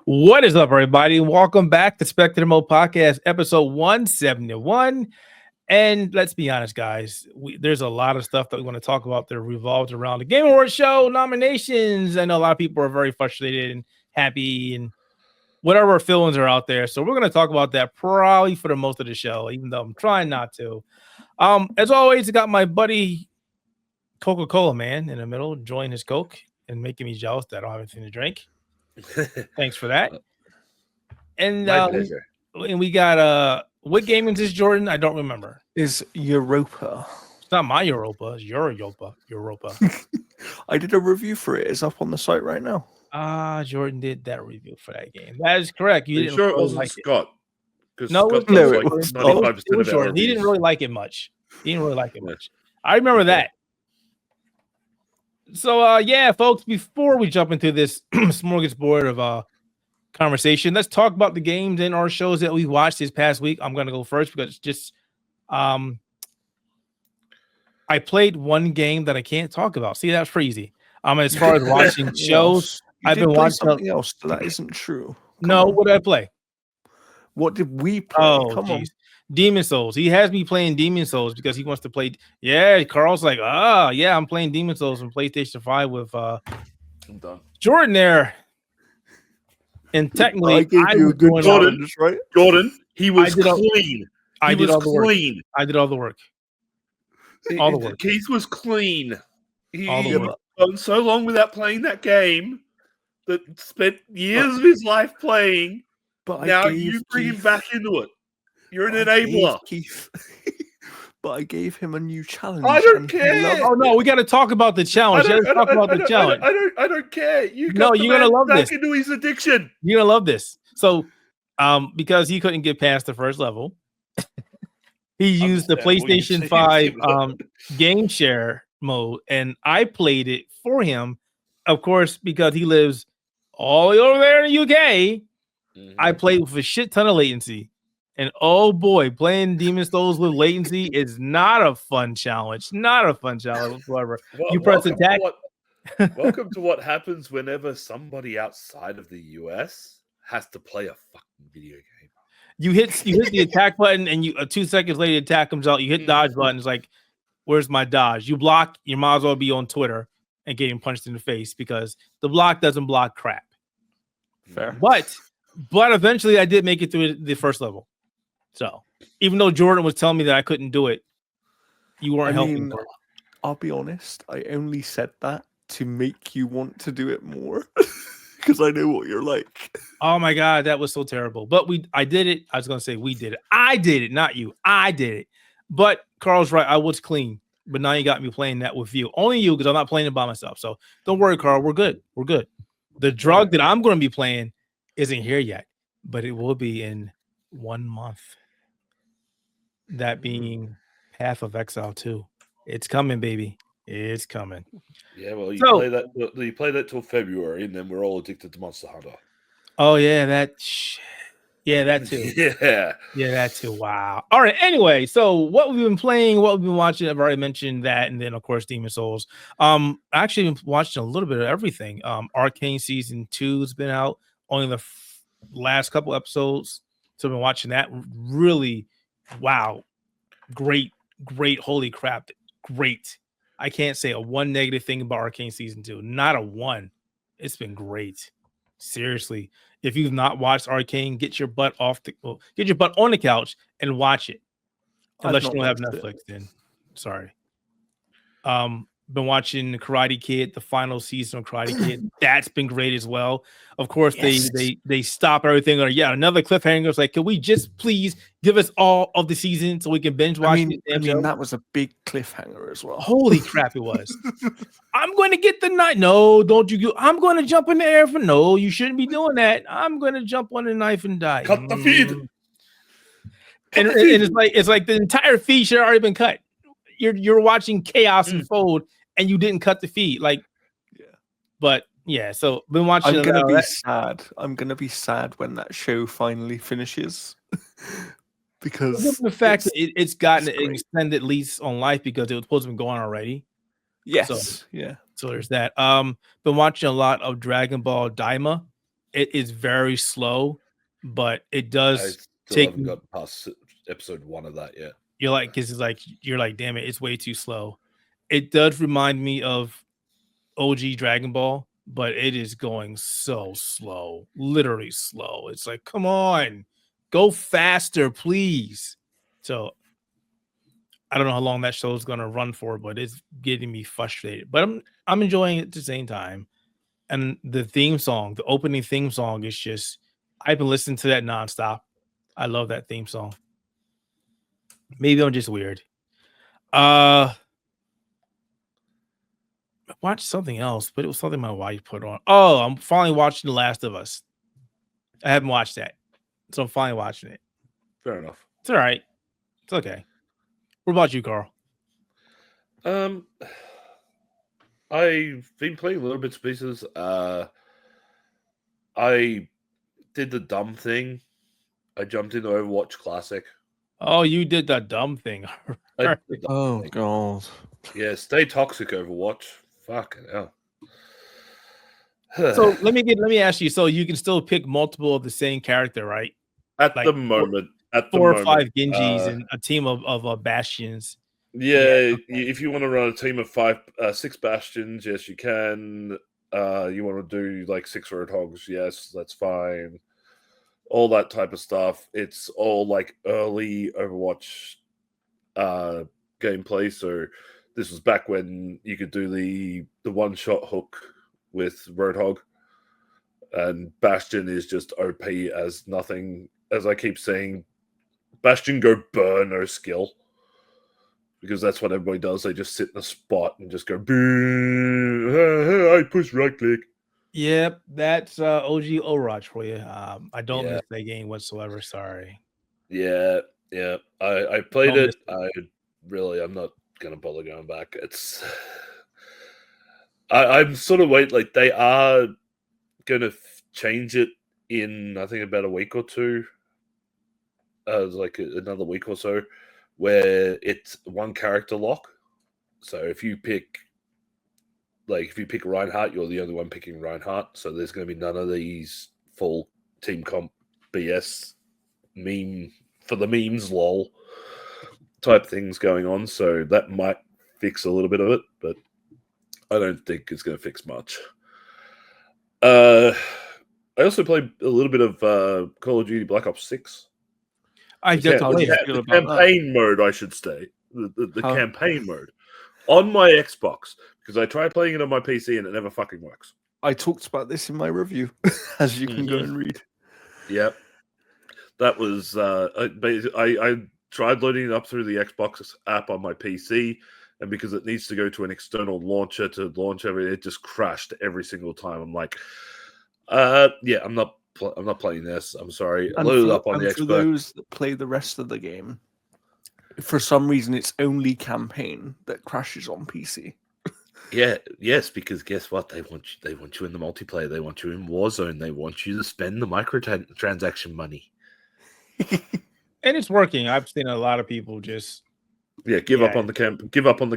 What is up, everybody? Welcome back to Spectator Mode Podcast, episode 171. And let's be honest, guys, there's a lot of stuff that we want to talk about that revolves around the Game Awards show nominations. I know a lot of people are very frustrated and happy and whatever feelings are out there. So we're going to talk about that probably for the most of the show, even though I'm trying not to. As always, I got my buddy Coca-Cola man in the middle, enjoying his Coke and making me jealous that I don't have anything to drink. Thanks for that. And my pleasure. And we got what game is this, Jordan? I don't remember. Is Europa. It's not my Europa, it's your Europa. I did a review for it. It's up on the site right now. Jordan did that review for that game. That is correct. You didn't sure it really wasn't like Scott? No, Scott no, does it was 95% it was of our Jordan. He reviews. didn't really like it much. I remember that. So yeah, folks, before we jump into this smorgasbord of conversation, let's talk about the games and our shows that we watched this past week. I'm gonna go first because it's just I played one game that I can't talk about. See, that's pretty easy. As far as watching shows, I've been watching something else. That isn't true. What did I play? What did we play? Oh, Come on. Demon Souls. He has me playing Demon Souls because he wants to play. Yeah, Karl's like, yeah, I'm playing Demon Souls on PlayStation 5 with I'm done. Jordan there. And technically, I gave you a good challenge, right? Jordan, he was clean. I did all the work. clean. I did all the work. All the work. Keith was clean. He All the had work. gone so long without playing that game that spent years of his life playing. But Now you bring him back into it. You're an enabler. Keith. But I gave him a new challenge. I don't and he care. loved Oh no, we got to talk about the challenge. I don't care. You No, got the you're gonna man love back this. into his addiction. You're gonna love this. So, because he couldn't get past the first level, he used the Understand what you're PlayStation saying. 5 game share mode, and I played it for him. Of course, because he lives all the way over there in the UK. I played with a shit ton of latency. And oh boy, playing Demon Souls with latency is not a fun challenge. Not a fun challenge whatsoever. You press attack. Welcome to what happens whenever somebody outside of the US has to play a fucking video game. You hit the attack button, and you 2 seconds later, the attack comes out. You hit dodge button. It's like, where's my dodge? You block. You might as well be on Twitter and getting punched in the face because the block doesn't block crap. Fair. But eventually, I did make it through the first level. So even though Jordan was telling me that I couldn't do it, you weren't helping. I'll be honest. I only said that to make you want to do it more because I know what you're like. Oh my god, that was so terrible. But I did it. I was gonna say we did it. I did it, not you. I did it. But Karl's right. I was clean. But now you got me playing that with you. Only you, because I'm not playing it by myself. So don't worry, Karl. We're good. We're good. The drug that I'm going to be playing isn't here yet, but it will be in 1 month. That being Path of Exile 2. It's coming, baby. It's coming. Yeah, well, you play that till February, and then we're all addicted to Monster Hunter. Oh yeah, that too. Yeah, that too. Wow. All right. Anyway, so what we've been playing, what we've been watching, I've already mentioned that, and then of course Demon Souls. I actually been watching a little bit of everything. Arcane season 2 has been out. Only the last couple episodes, so I've been watching that. Really, wow, great. Holy crap, great. I can't say a one negative thing about Arcane season 2. Not a one. It's been great. Seriously, if you've not watched Arcane, get your butt on the couch and watch it. Unless you don't have Netflix, then sorry. Been watching Karate Kid, the final season of Karate Kid. That's been great as well. Of course, yes. they stop everything. Or another cliffhanger. It's like, can we just please give us all of the season so we can binge watch? I mean, that was a big cliffhanger as well. Holy crap, it was. I'm going to get the knife. No, don't you go. I'm going to jump in the air for no. You shouldn't be doing that. I'm going to jump on the knife and die. Cut the feed. And it's like the entire feed should have already been cut. You're watching chaos unfold. And you didn't cut the feed, So been watching. I'm gonna be sad. I'm gonna be sad when that show finally finishes, because the fact that it's gotten an extended lease on life because it was supposed to be going already. Yes, So there's that. Been watching a lot of Dragon Ball Daima. it is very slow, but it I does still take haven't got past episode 1 of that yet. you're like, because it's like you're like, damn it, it's way too slow. It does remind me of OG Dragon Ball, but it is going so slow, literally slow. It's like, come on, go faster, please. So I don't know how long that show is gonna run for, but it's getting me frustrated. But I'm enjoying it at the same time. And the theme song, the opening theme song is just I've been listening to that nonstop. I love that theme song. Maybe I'm just weird. I watched something else, but it was something my wife put on. Oh, I'm finally watching The Last of Us. I haven't watched that, so I'm finally watching it. Fair enough. It's all right. It's okay. What about you, Karl? I've been playing little bits and pieces. I did the dumb thing. I jumped into Overwatch Classic. Oh, you did that dumb thing. I did the dumb Oh thing. god. Yeah, stay toxic, Overwatch. Fucking hell. So let me ask you. So you can still pick multiple of the same character, right? At like the moment, Four or five Genjis and a team of Bastions. Yeah, okay. if you want to run a team of 6 Bastions, yes, you can. You want to do like 6 Roadhogs, yes, that's fine. All that type of stuff. It's all like early Overwatch gameplay. So this was back when you could do the one-shot hook with Roadhog. And Bastion is just OP as nothing. As I keep saying, Bastion go burn no skill. Because that's what everybody does. They just sit in a spot and just go, boo, I push right click. Yep, that's OG Overwatch for you. I don't Yeah. miss that game whatsoever. Sorry. Yeah. I played it. I'm not going to bother going back. It's... I'm sort of waiting. Like, they are going to change it in, I think, about a week or two. Like another week or so, where it's one character lock. So if you pick Reinhardt, you're the only one picking Reinhardt. So there's going to be none of these full team comp BS meme for the memes lol type things going on. So that might fix a little bit of it, but I don't think it's going to fix much. I also played a little bit of Call of Duty Black Ops 6. The campaign mode, I should say. The campaign mode. On my Xbox, because I tried playing it on my PC and it never fucking works. I talked about this in my review, as you can go and read. Yep. That was... I tried loading it up through the Xbox app on my PC, and because it needs to go to an external launcher to launch everything, it just crashed every single time. I'm like, yeah, I'm not playing this. I'm sorry. I loaded it up on the Xbox. For those that play the rest of the game, for some reason, it's only campaign that crashes on PC. Yes, because guess what? They want you in the multiplayer. They want you in Warzone. They want you to spend the microtransaction money. And it's working. I've seen a lot of people just give up on the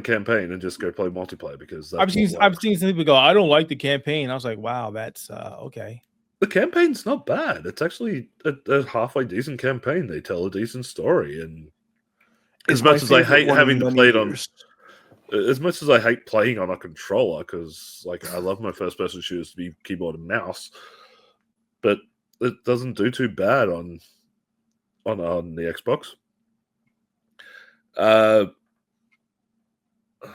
campaign and just go play multiplayer because I've seen some people go, I don't like the campaign. I was like, wow, that's okay. The campaign's not bad. It's actually a halfway decent campaign. They tell a decent story, and as much as I hate having to play it on, as much as I hate playing on a controller, because like I love my first person shooters to be keyboard and mouse, but it doesn't do too bad on the Xbox. I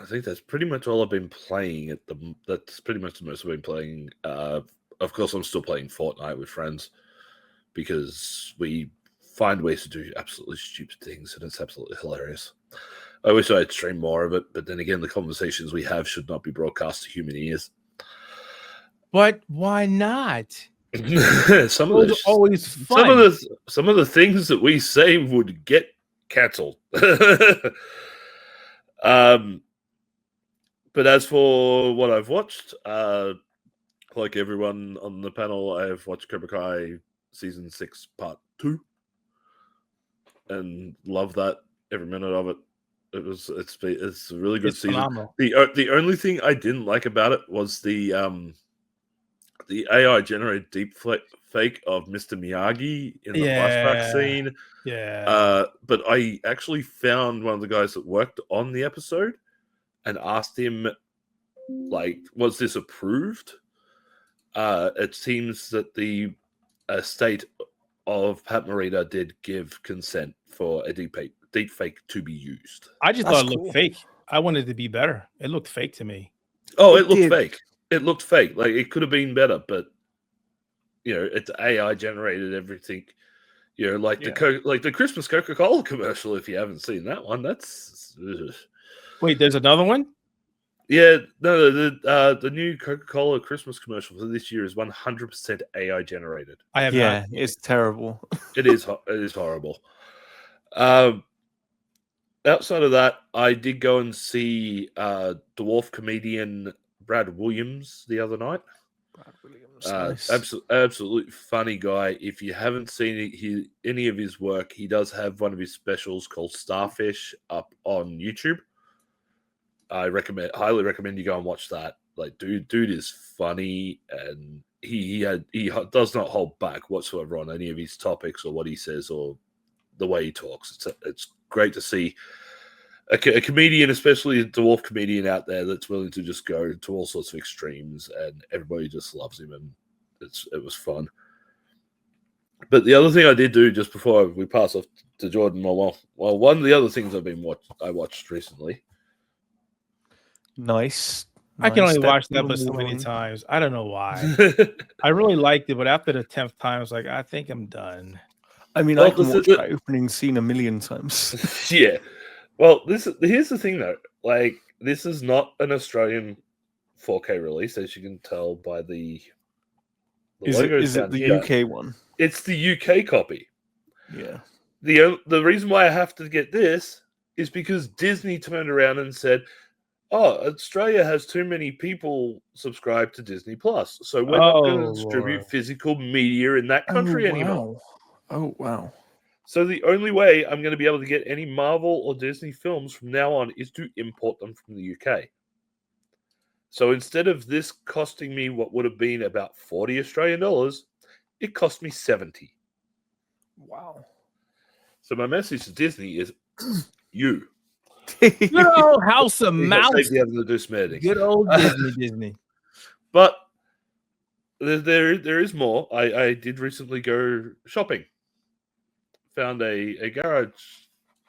think that's pretty much all I've been playing that's pretty much the most I've been playing. Of course, I'm still playing Fortnite with friends because we find ways to do absolutely stupid things, and it's absolutely hilarious. I wish I'd stream more of it, but then again, the conversations we have should not be broadcast to human ears. But why not? Some of the things that we say would get cancelled. But as for what I've watched, like everyone on the panel, I have watched Cobra Kai Season 6 Part 2 and love that every minute of it. It's a really good season. Phenomenal. The only thing I didn't like about it was the the AI generated deep fake of Mr. Miyagi in the flashback scene. Yeah. But I actually found one of the guys that worked on the episode and asked him, like, was this approved? It seems that the estate of Pat Morita did give consent for a deep fake to be used. I just thought it looked fake. I wanted it to be better. It looked fake to me. Oh, it looked fake. It looked fake. Like, it could have been better, but it's AI generated everything. Like the Christmas Coca-Cola commercial. If you haven't seen that one, that's wait. There's another one. Yeah, no. The new Coca-Cola Christmas commercial for this year is 100% AI generated. I have not. It's terrible. It is horrible. Outside of that, I did go and see dwarf comedian Brad Williams the other night. Brad Williams, nice. Absolutely funny guy. If you haven't seen any of his work, he does have one of his specials called Starfish up on YouTube. I highly recommend you go and watch that. Like, dude is funny, and he does not hold back whatsoever on any of his topics or what he says or the way he talks. It's great to see a comedian, especially a dwarf comedian out there, that's willing to just go to all sorts of extremes, and everybody just loves him, and it was fun. But the other thing I did do just before we pass off to Jordan, well, one of the other things I watched recently. Nice. I can only watch that but so many times. I don't know why. I really liked it, but after the 10th time, I was like, I think I'm done. I mean, I can watch that opening scene a million times. Yeah. Well, here's the thing, though. Like, this is not an Australian 4K release, as you can tell by the logo. Is it the UK one? It's the UK copy. Yeah. The reason why I have to get this is because Disney turned around and said, "Oh, Australia has too many people subscribed to Disney Plus, so we're not going to distribute physical media in that country anymore." Oh, wow. So the only way I'm going to be able to get any Marvel or Disney films from now on is to import them from the UK. So instead of this costing me what would have been about 40 Australian dollars, it cost me 70. Wow. So my message to Disney is, you. Good old House of Mouse. Good old Disney. But there is more. I did recently go shopping. Found a garage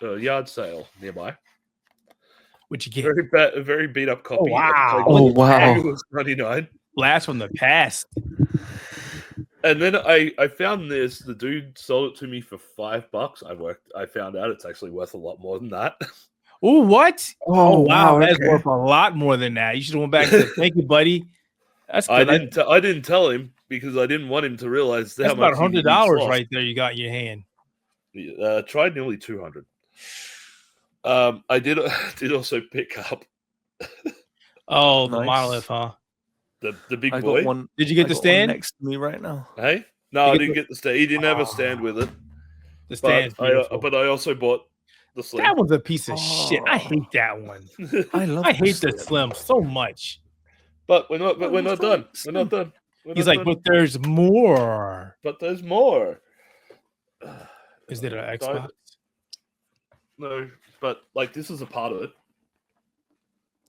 yard sale nearby. What'd you get? A very beat up copy. Oh, wow. It was 99. Blast from the past. And then I found this. The dude sold it to me for $5. I found out it's actually worth a lot more than that. Oh, what? Oh, wow. That's worth a lot more than that. You should have went back to thank you, buddy. That's good. I didn't tell him because I didn't want him to realize that's how much. About $100 right there you got in your hand. Tried nearly 200. I did also pick up. The monolith, huh? The big boy. Did you get the stand next to me right now? Hey, no, I didn't get the stand. He didn't have a stand with it. The stand, but I also bought the Slim. That was a piece of shit. I hate that one. I hate the Slim so much. But we're not done. We're not done. He's like, but there's more. But there's more. Is it an Xbox? No, but like this is a part of it.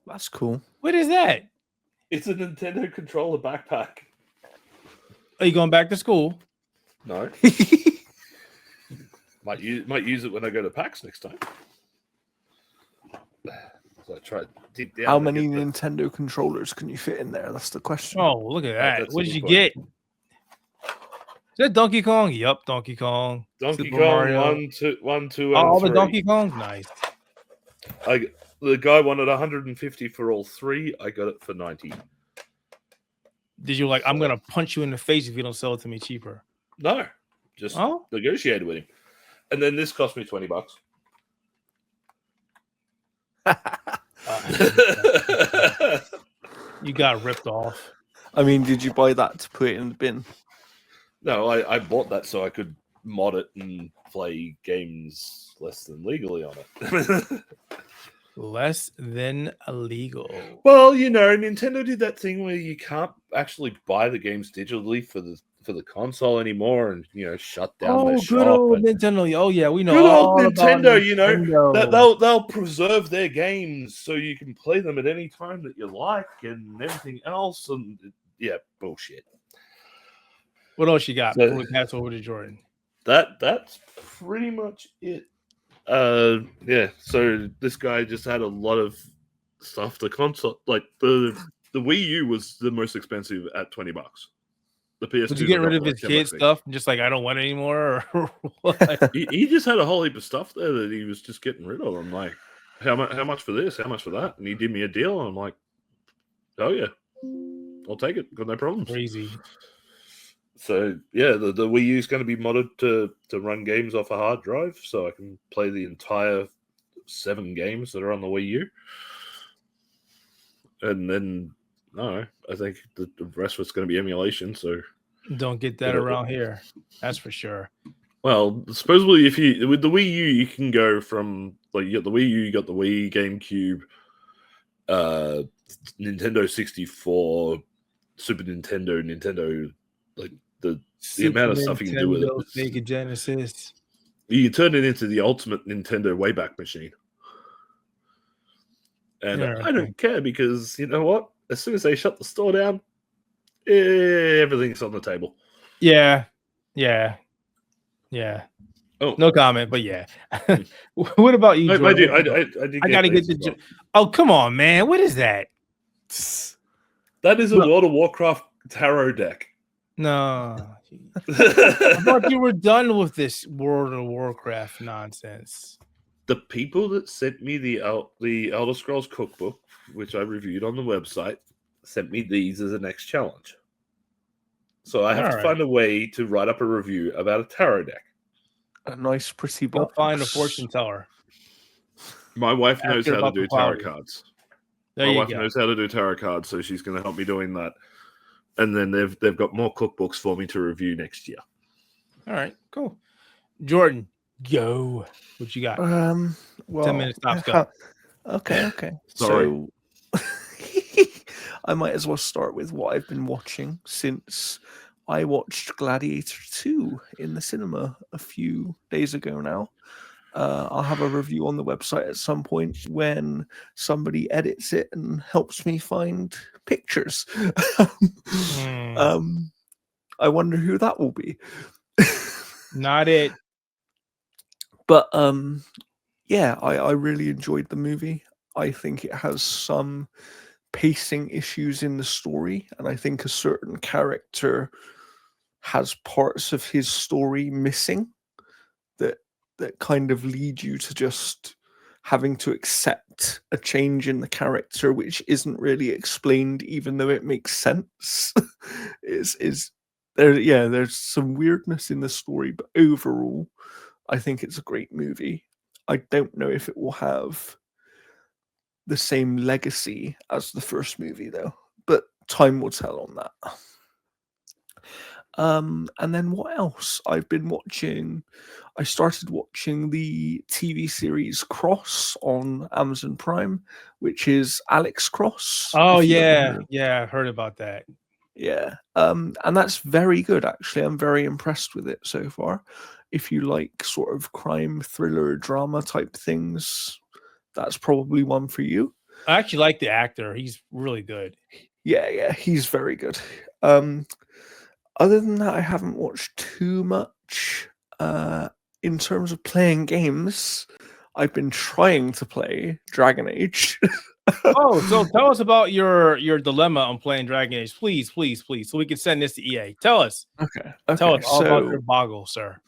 That's cool. What is that? It's a Nintendo controller backpack. Are you going back to school? No. might use it when I go to PAX next time. So I tried deep down. How many Nintendo controllers can you fit in there? That's the question. Oh, look at that. What did you get? Is that Donkey Kong? Yup, Donkey Kong. Donkey Super Kong Mario. 1, 2, and all 3. the Donkey Kongs? Nice. The guy wanted 150 for all 3. I got it for 90. Did you I'm going to punch you in the face if you don't sell it to me cheaper? No. Just negotiated with him. And then this cost me $20. You got ripped off. I mean, did you buy that to put it in the bin? No, I bought that so I could mod it and play games less than legally on it. Less than illegal. Well, Nintendo did that thing where you can't actually buy the games digitally for the console anymore, and shut down their Good shop. old Nintendo. Oh yeah, we know Good old all about Nintendo, that Nintendo. they'll preserve their games so you can play them at any time that you like and everything else. And bullshit. What else you got So- before we pass over to Jordan? That's pretty much it. So this guy just had a lot of stuff. The console, like the Wii U, was the most expensive at $20. The PS2. Did you get rid of his kid stuff and just like I don't want it anymore, or what? he just had a whole heap of stuff there that he was just getting rid of. I'm like, how much for this? How much for that? And he did me a deal. And I'm like, oh yeah, I'll take it. Got no problems. Crazy. So yeah, the Wii U is going to be modded to run games off a hard drive, so I can play the entire 7 games that are on the Wii U. And then I think the rest was going to be emulation. So don't get that around here. That's for sure. Well, supposedly, with the Wii U, you can go from you got the Wii U, you got the Wii, GameCube, Nintendo 64, Super Nintendo, like the amount of stuff you can do with it. Sega Genesis. You turn it into the ultimate Nintendo Wayback Machine. And I don't care because you know what? As soon as they shut the store down, everything's on the table. Yeah. Oh, no comment, but yeah. What about you, Jordan? I gotta get the. Oh, come on, man! What is that? That is a World of Warcraft tarot deck. No, I thought you were done with this World of Warcraft nonsense. The people that sent me the Elder Scrolls cookbook, which I reviewed on the website, sent me these as a next challenge. So I have to find a way to write up a review about a tarot deck. A nice, pretty box. Go find a fortune teller. My wife knows how to do tarot cards. My wife knows how to do tarot cards, so she's going to help me doing that. And then they've got more cookbooks for me to review next year. All right, cool. Jordan, go. What you got? Well, 10 minutes tops. Go. Okay. Sorry. So I might as well start with what I've been watching since I watched Gladiator 2 in the cinema a few days ago now. I'll have a review on the website at some point when somebody edits it and helps me find pictures. I wonder who that will be. Not it. But I really enjoyed the movie. I think it has some pacing issues in the story, and I think a certain character has parts of his story missing that kind of lead you to just having to accept a change in the character which isn't really explained, even though it makes sense. There's some weirdness in the story, but overall I think it's a great movie. I don't know if it will have the same legacy as the first movie though, but time will tell on that. And then what else? I've been watching. I started watching the TV series Cross on Amazon Prime, which is Alex Cross. Oh yeah, I've heard about that. Yeah, and that's very good actually. I'm very impressed with it so far. If you like sort of crime, thriller, drama type things, that's probably one for you. I actually like the actor. He's really good. Yeah, he's very good. Other than that, I haven't watched too much. In terms of playing games, I've been trying to play Dragon Age. So tell us about your dilemma on playing Dragon Age, please, so we can send this to EA. Tell us. Okay. Tell us all about your boggle, sir.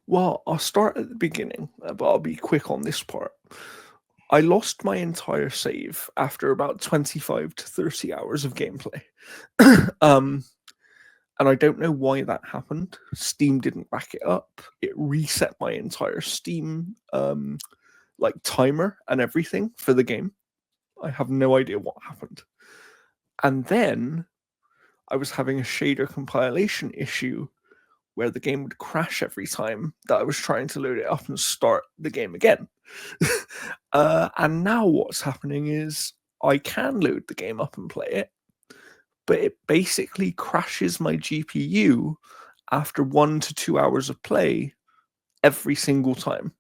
Well, I'll start at the beginning, but I'll be quick on this part. I lost my entire save after about 25 to 30 hours of gameplay. And I don't know why that happened. Steam didn't back it up. It reset my entire Steam timer and everything for the game. I have no idea what happened. And then I was having a shader compilation issue where the game would crash every time that I was trying to load it up and start the game again. And now what's happening is I can load the game up and play it, but it basically crashes my GPU after 1 to 2 hours of play every single time.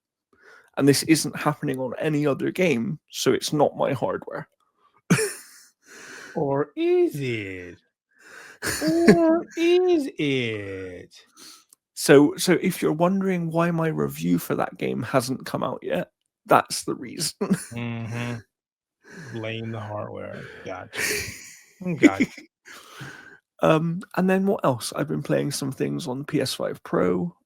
And this isn't happening on any other game, so it's not my hardware. Or is it? Or is it? So if you're wondering why my review for that game hasn't come out yet, that's the reason. Mm-hmm. Blame the hardware. Gotcha. Gotcha. And then what else? I've been playing some things on PS5 Pro.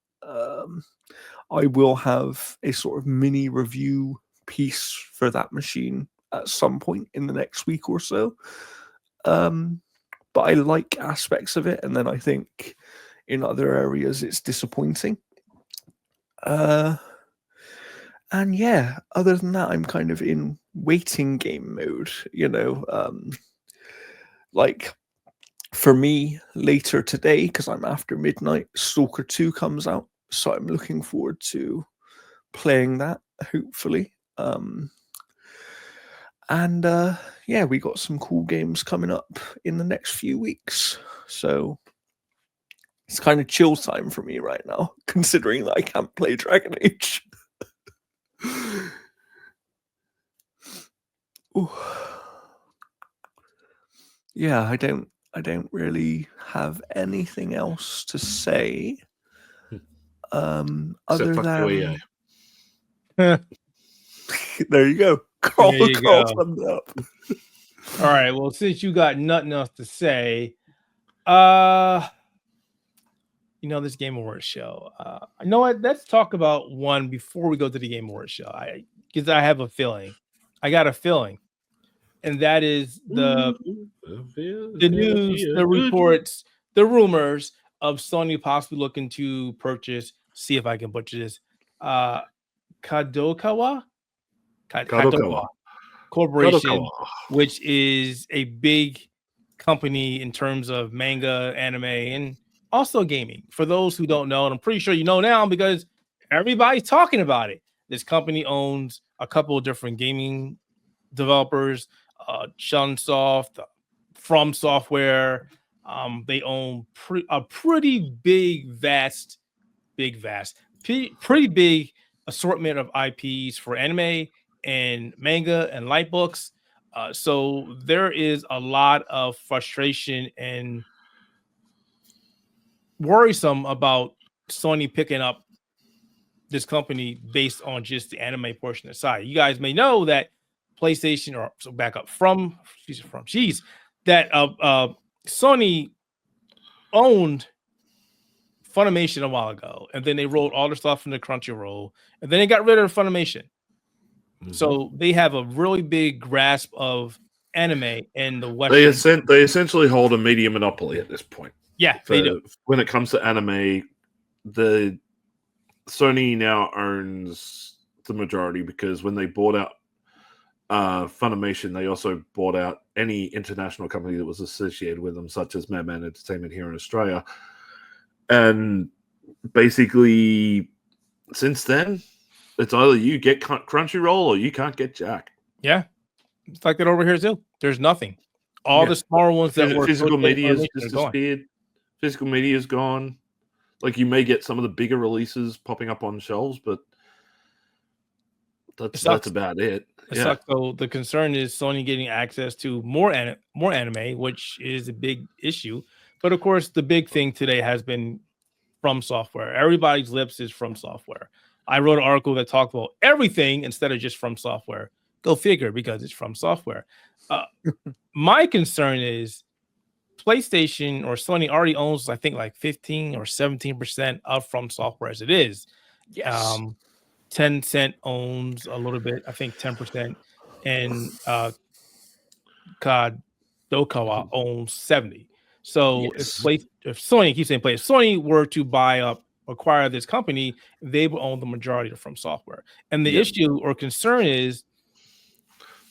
I will have a sort of mini review piece for that machine at some point in the next week or so. But I like aspects of it, and then I think in other areas it's disappointing. And yeah, other than that, I'm kind of in waiting game mode, like for me later today, because I'm after midnight, Stalker 2 comes out. So I'm looking forward to playing that, hopefully. And yeah, we got some cool games coming up in the next few weeks. So it's kind of chill time for me right now, considering that I can't play Dragon Age. Yeah, I don't really have anything else to say. Other than there you go. Karl summed it up. All right. Well, since you got nothing else to say, this Game Awards show. You know what? Let's talk about one before we go to the Game Awards show. Because I have a feeling. I got a feeling. And that is the news, the reports, the rumors of Sony possibly looking to purchase, see if I can butcher this, Kadokawa Corporation, which is a big company in terms of manga, anime, and also gaming. For those who don't know, and I'm pretty sure you know now because everybody's talking about it. This company owns a couple of different gaming developers, Shunsoft, From Software. They own a pretty big, pretty big assortment of IPs for anime and manga and light books. So there is a lot of frustration and worrisome about Sony picking up this company based on just the anime portion aside. You guys may know that PlayStation, or so back up that Sony owned Funimation a while ago, and then they rolled all the stuff into Crunchyroll, and then they got rid of Funimation. Mm-hmm. So they have a really big grasp of anime and the Western. They essentially hold a media monopoly at this point. Yeah, they do. When it comes to anime, the Sony now owns the majority because when they bought out Funimation, they also bought out any international company that was associated with them, such as Madman Entertainment here in Australia. And basically, since then, it's either you get Crunchyroll or you can't get Jack. Yeah, it's like that over here too. There's nothing. All the smaller ones that were physical media has disappeared. Physical media is gone. Like you may get some of the bigger releases popping up on shelves, but that's about it. It sucks. So the concern is Sony getting access to more anime, which is a big issue. But of course, the big thing today has been From Software. Everybody's lips is From Software. I wrote an article that talked about everything instead of just From Software. Go figure, because it's From Software. My concern is PlayStation or Sony already owns, I think, like 15 or 17% of From Software as it is. Yes. Tencent owns a little bit, I think 10%, and Kadokawa owns 70%. So if Sony, keeps saying play, if Sony were to acquire this company, they will own the majority of From Software. And the issue or concern is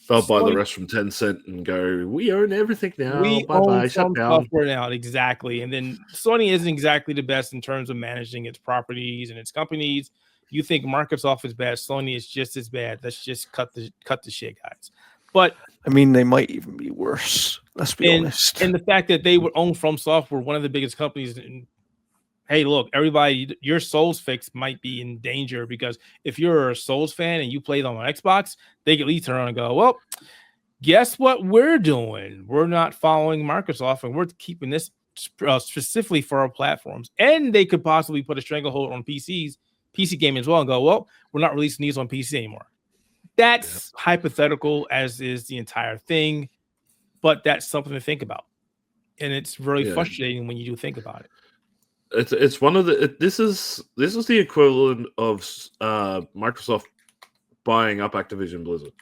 They'll buy the Sony- rest from Tencent and go, we own everything now. We Bye own bye. Shut some down. software now, exactly. And then Sony isn't exactly the best in terms of managing its properties and its companies. You think Microsoft is bad, Sony is just as bad. Let's just cut the shit, guys. But I mean, they might even be worse. Let's be honest. And the fact that they were owned from Software, one of the biggest companies. And hey, look, everybody, your Souls fix might be in danger because if you're a Souls fan and you play them on Xbox, they can at least turn around and go, well, guess what we're doing? We're not following Microsoft and we're keeping this specifically for our platforms. And they could possibly put a stranglehold on PC game as well and go, well, we're not releasing these on PC anymore. That's hypothetical, as is the entire thing, but that's something to think about. And it's really frustrating when you do think about it. It's one of the this is the equivalent of Microsoft buying up Activision Blizzard.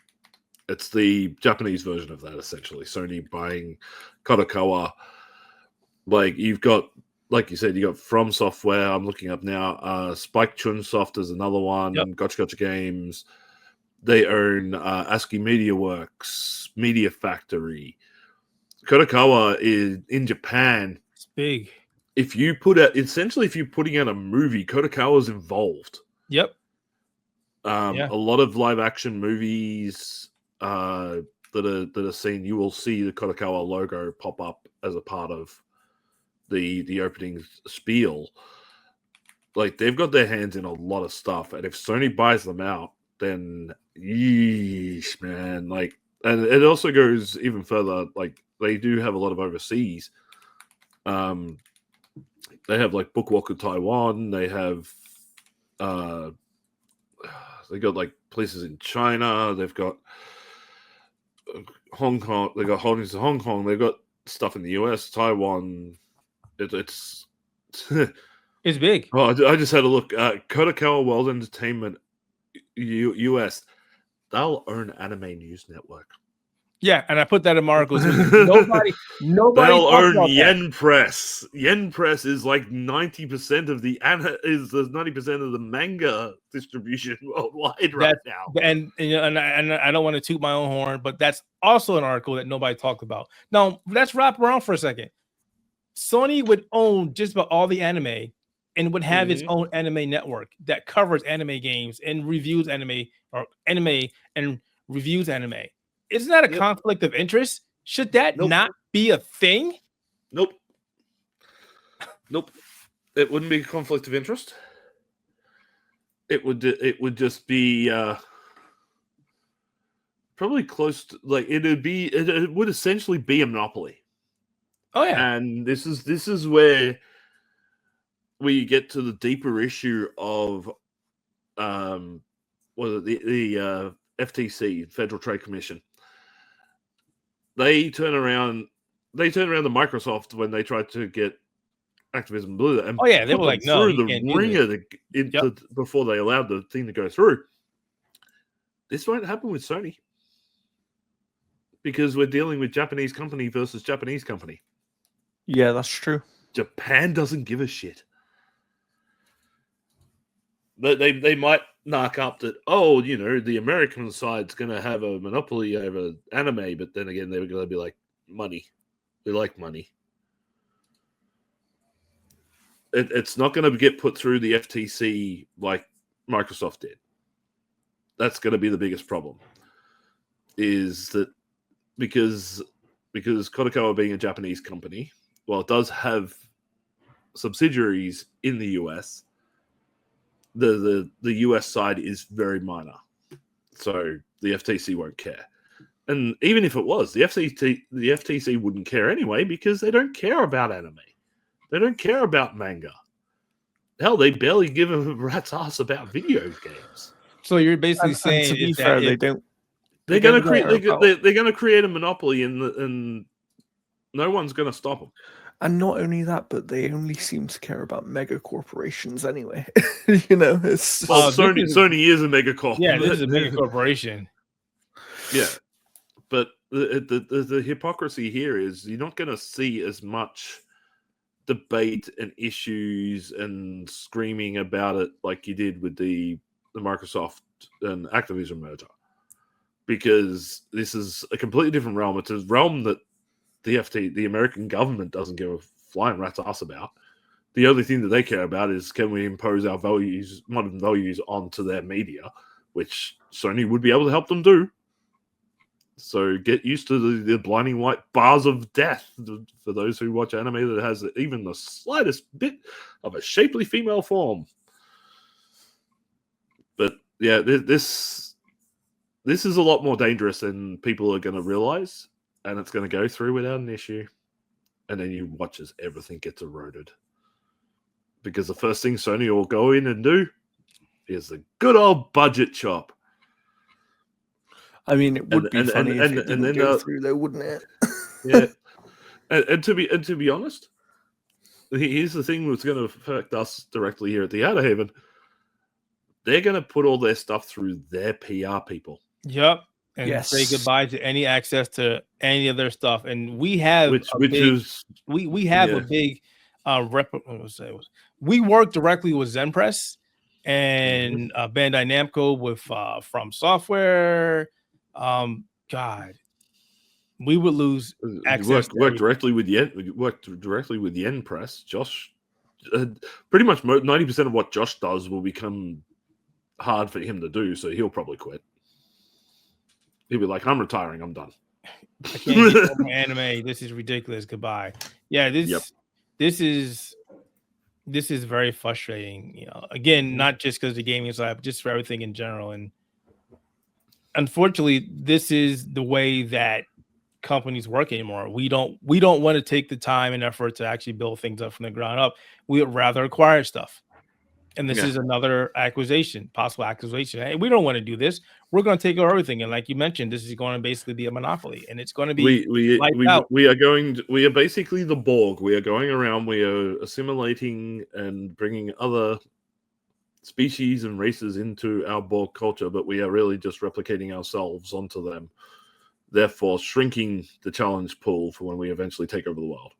It's the Japanese version of that, essentially. Sony buying Kadokawa. Like you've got, like you said, you got From Software. I'm looking up now. Spike Chunsoft is another one. Yep. Gotcha Games. They own ASCII Media Works, Media Factory. Kadokawa is in Japan. It's big. If you put out, essentially, if you're putting out a movie, Kadokawa's involved. Yep. A lot of live action movies that are seen, you will see the Kadokawa logo pop up as a part of the opening spiel. Like they've got their hands in a lot of stuff, and if Sony buys them out, then yeesh, man. Like, and it also goes even further. Like they do have a lot of overseas. They have like Bookwalker Taiwan. They have they got like places in China. They've got Hong Kong. They got holdings in Hong Kong. They've got stuff in the US, Taiwan. It's it's big. Oh, I just had a look. Kadokawa World Entertainment US. They'll own Anime News Network. Yeah, and I put that in my articles. Nobody. They'll own Yen Press. Yen Press is like 90% of the 90% of the manga distribution worldwide right now. And I don't want to toot my own horn, but that's also an article that nobody talked about. Now let's wrap around for a second. Sony would own just about all the anime and would have its own anime network that covers anime games and reviews anime and reviews anime. Isn't that a conflict of interest? Should that not be a thing? Nope. It wouldn't be a conflict of interest. It would just be probably close to, like it would essentially be a monopoly. Oh yeah. And this is where we get to the deeper issue of the FTC, Federal Trade Commission. They turn around to Microsoft when they tried to get Activision Blizzard and they were like, no, through the ringer before they allowed the thing to go through. This won't happen with Sony because we're dealing with Japanese company versus Japanese company. Yeah, that's true. Japan doesn't give a shit. They might knock up that, the American side's going to have a monopoly over anime, but then again, they're going to be like, money. We like money. It's not going to get put through the FTC like Microsoft did. That's going to be the biggest problem. Is that because Kadokawa being a Japanese company, while it does have subsidiaries in the US, the US side is very minor, so the FTC won't care. And even if it was, the FTC wouldn't care anyway because they don't care about anime, they don't care about manga. Hell, they barely give a rat's ass about video games. So you're basically saying to be fair, they don't. They're going to create a monopoly, and no one's going to stop them. And not only that, but they only seem to care about mega corporations anyway. It's Sony is a mega corp. Yeah, this is a mega corporation. Yeah, but the hypocrisy here is you're not going to see as much debate and issues and screaming about it like you did with the Microsoft and Activision merger. because this is a completely different realm. It's a realm that the American government doesn't give a flying rat's ass about. The only thing that they care about is, can we impose our values, modern values, onto their media, which Sony would be able to help them do. So get used to the blinding white bars of death for those who watch anime that has even the slightest bit of a shapely female form. But yeah, this is a lot more dangerous than people are going to realize, and it's going to go through without an issue. And then you watch as everything gets eroded. Because the first thing Sony will go in and do is a good old budget chop. I mean, it would be funny if it didn't go through, though, wouldn't it? Yeah. And to be honest, here's the thing that's going to affect us directly here at the Outer Haven. They're going to put all their stuff through their PR people. Yep. And say goodbye to any access to any of their stuff. And we have a big we work directly with Zenpress and Bandai Namco with From Software. God, we would lose access. Work directly with Yen Press. Josh, pretty much 90% of what Josh does will become hard for him to do, so he'll probably quit. He'll be like, "I'm retiring. I'm done. I can't get more anime. This is ridiculous. Goodbye." Yeah, this is very frustrating. You know, again, not just because of the gaming side, but just for everything in general. And unfortunately, this is the way that companies work anymore. We don't want to take the time and effort to actually build things up from the ground up. We would rather acquire stuff. And this is another possible acquisition. Hey, we don't want to do this. We're going to take over everything. And like you mentioned, this is going to basically be a monopoly, and it's going to be we are basically the Borg. We are going around. We are assimilating and bringing other species and races into our Borg culture, but we are really just replicating ourselves onto them, therefore shrinking the challenge pool for when we eventually take over the world.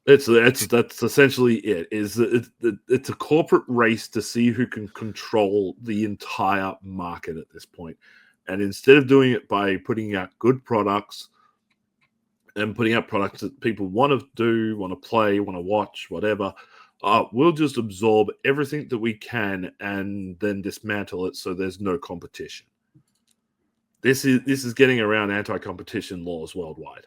That's essentially it. It's a corporate race to see who can control the entire market at this point. And instead of doing it by putting out good products and putting out products that people want to do, want to play, want to watch, whatever, we'll just absorb everything that we can and then dismantle it so there's no competition. This is getting around anti-competition laws worldwide.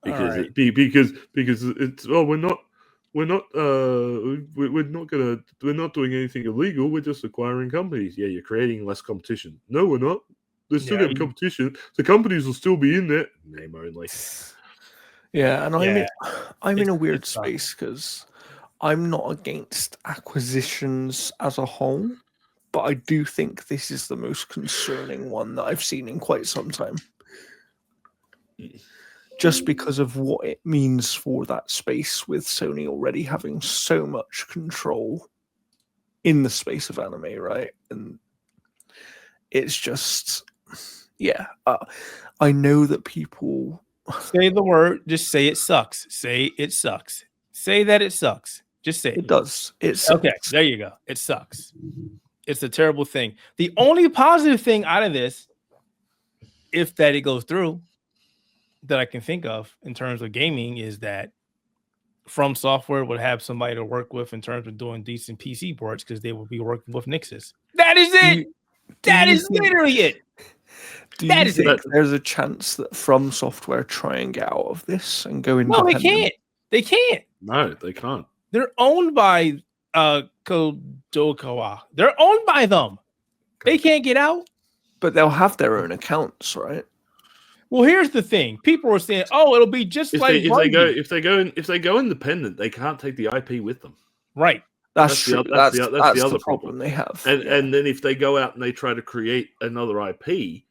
Because it's we're not doing anything illegal. We're just acquiring companies. Yeah, you're creating less competition. No, we're not. There's still gonna be competition. The companies will still be in there. Name only. Yeah, and I'm in a weird space because I'm not against acquisitions as a whole, but I do think this is the most concerning one that I've seen in quite some time. Just because of what it means for that space, with Sony already having so much control in the space of anime, right? And it's just, I know that people say the word, just say it sucks. Say it sucks. Say that it sucks. Just say it. It does. It sucks. Okay, there you go. It sucks. It's a terrible thing. The only positive thing out of this, if that it goes through, that I can think of in terms of gaming, is that From Software would have somebody to work with in terms of doing decent PC ports because they will be working with Nixus. That is it. That is literally it. Do you think there's a chance that From Software try and get out of this and go independent? No, they can't. They can't. No, they can't. They're owned by Kadokawa. They're owned by them. They can't get out. But they'll have their own accounts, right? Well, here's the thing. People are saying, "Oh, it'll be just if like if they go independent, they can't take the IP with them." Right. That's true. That's the other problem they have. And then if they go out and they try to create another IP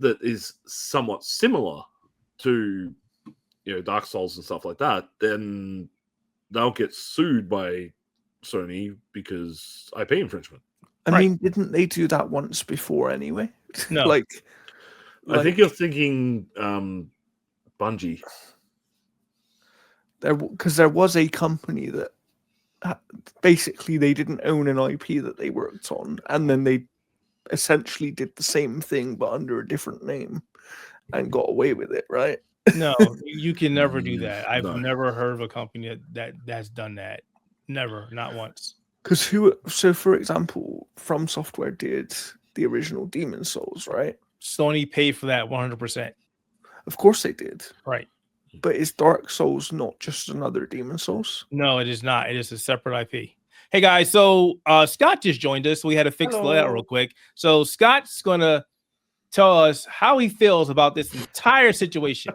that is somewhat similar to, Dark Souls and stuff like that, then they'll get sued by Sony because IP infringement. I mean, didn't they do that once before anyway? No. I think you're thinking Bungie. Because there was a company that basically they didn't own an IP that they worked on, and then they essentially did the same thing but under a different name and got away with it, right? No, you can never do that. I've No. never heard of a company that's done that. Never, not once. Because so for example, From Software did the original Demon Souls, right? Sony paid for that 100%. Of course they did. Right. But is Dark Souls not just another Demon Souls? No, it is not. It is a separate IP. Hey guys, so Scott just joined us. So we had to fix that real quick. So Scott's gonna tell us how he feels about this entire situation.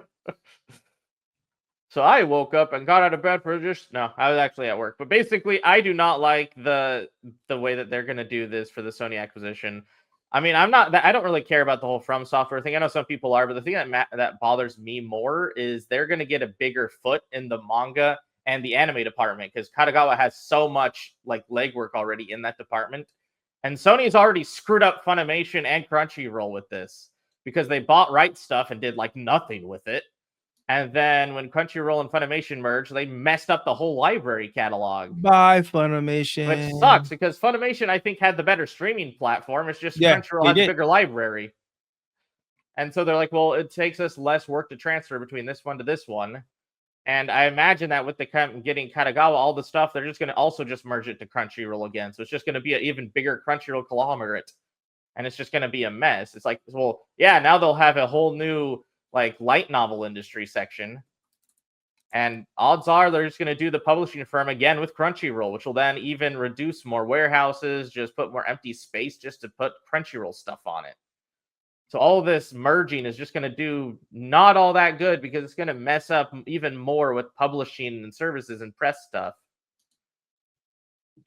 So I woke up and got out of bed for I was actually at work. But basically, I do not like the way that they're going to do this for the Sony acquisition. I mean, I don't really care about the whole From Software thing. I know some people are, but the thing that bothers me more is they're going to get a bigger foot in the manga and the anime department, because Kadokawa has so much like legwork already in that department. And Sony's already screwed up Funimation and Crunchyroll with this, because they bought Right Stuff and did like nothing with it. And then when Crunchyroll and Funimation merged, they messed up the whole library catalog. Bye, Funimation. Which sucks, because Funimation, I think, had the better streaming platform. It's just Crunchyroll has a bigger library. And so they're like, well, it takes us less work to transfer between this one to this one. And I imagine that with the getting Kadokawa, all the stuff, they're just going to also just merge it to Crunchyroll again. So it's just going to be an even bigger Crunchyroll conglomerate. And it's just going to be a mess. It's like, well, yeah, now they'll have a whole new like light novel industry section, and odds are they're just going to do the publishing firm again with Crunchyroll, which will then even reduce more warehouses, just put more empty space just to put Crunchyroll stuff on it. So all this merging is just going to do not all that good, because it's going to mess up even more with publishing and services and press stuff,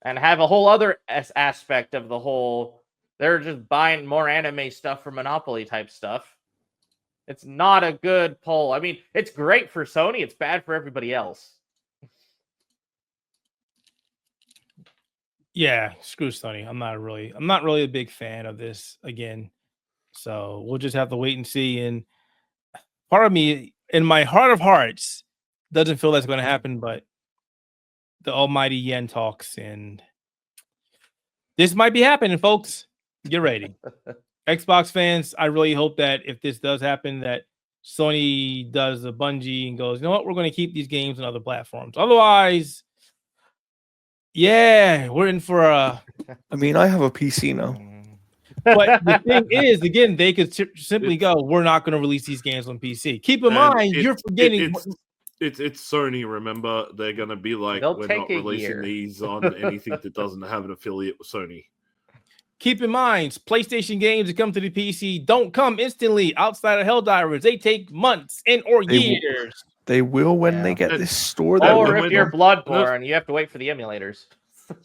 and have a whole other aspect of the whole, they're just buying more anime stuff for Monopoly type stuff. It's not a good pull. I mean, it's great for Sony. It's bad for everybody else. Yeah, screw Sony. I'm not really a big fan of this again. So we'll just have to wait and see. And part of me, in my heart of hearts, doesn't feel that's going to happen, but the almighty yen talks, and this might be happening, folks. Get ready. Xbox fans, I really hope that if this does happen, that Sony does a Bungie and goes, you know what, we're going to keep these games on other platforms. Otherwise, yeah, we're in for a... I mean, I have a PC now. But the thing is, again, they could simply go, we're not going to release these games on PC. Keep in mind, you're forgetting... It's Sony, remember? They're going to be like, we're not releasing these on anything that doesn't have an affiliate with Sony. Keep in mind, PlayStation games that come to the PC don't come instantly outside of Helldivers. They take months or years. They will when they get this store. Or if you're Bloodborne, you have to wait for the emulators.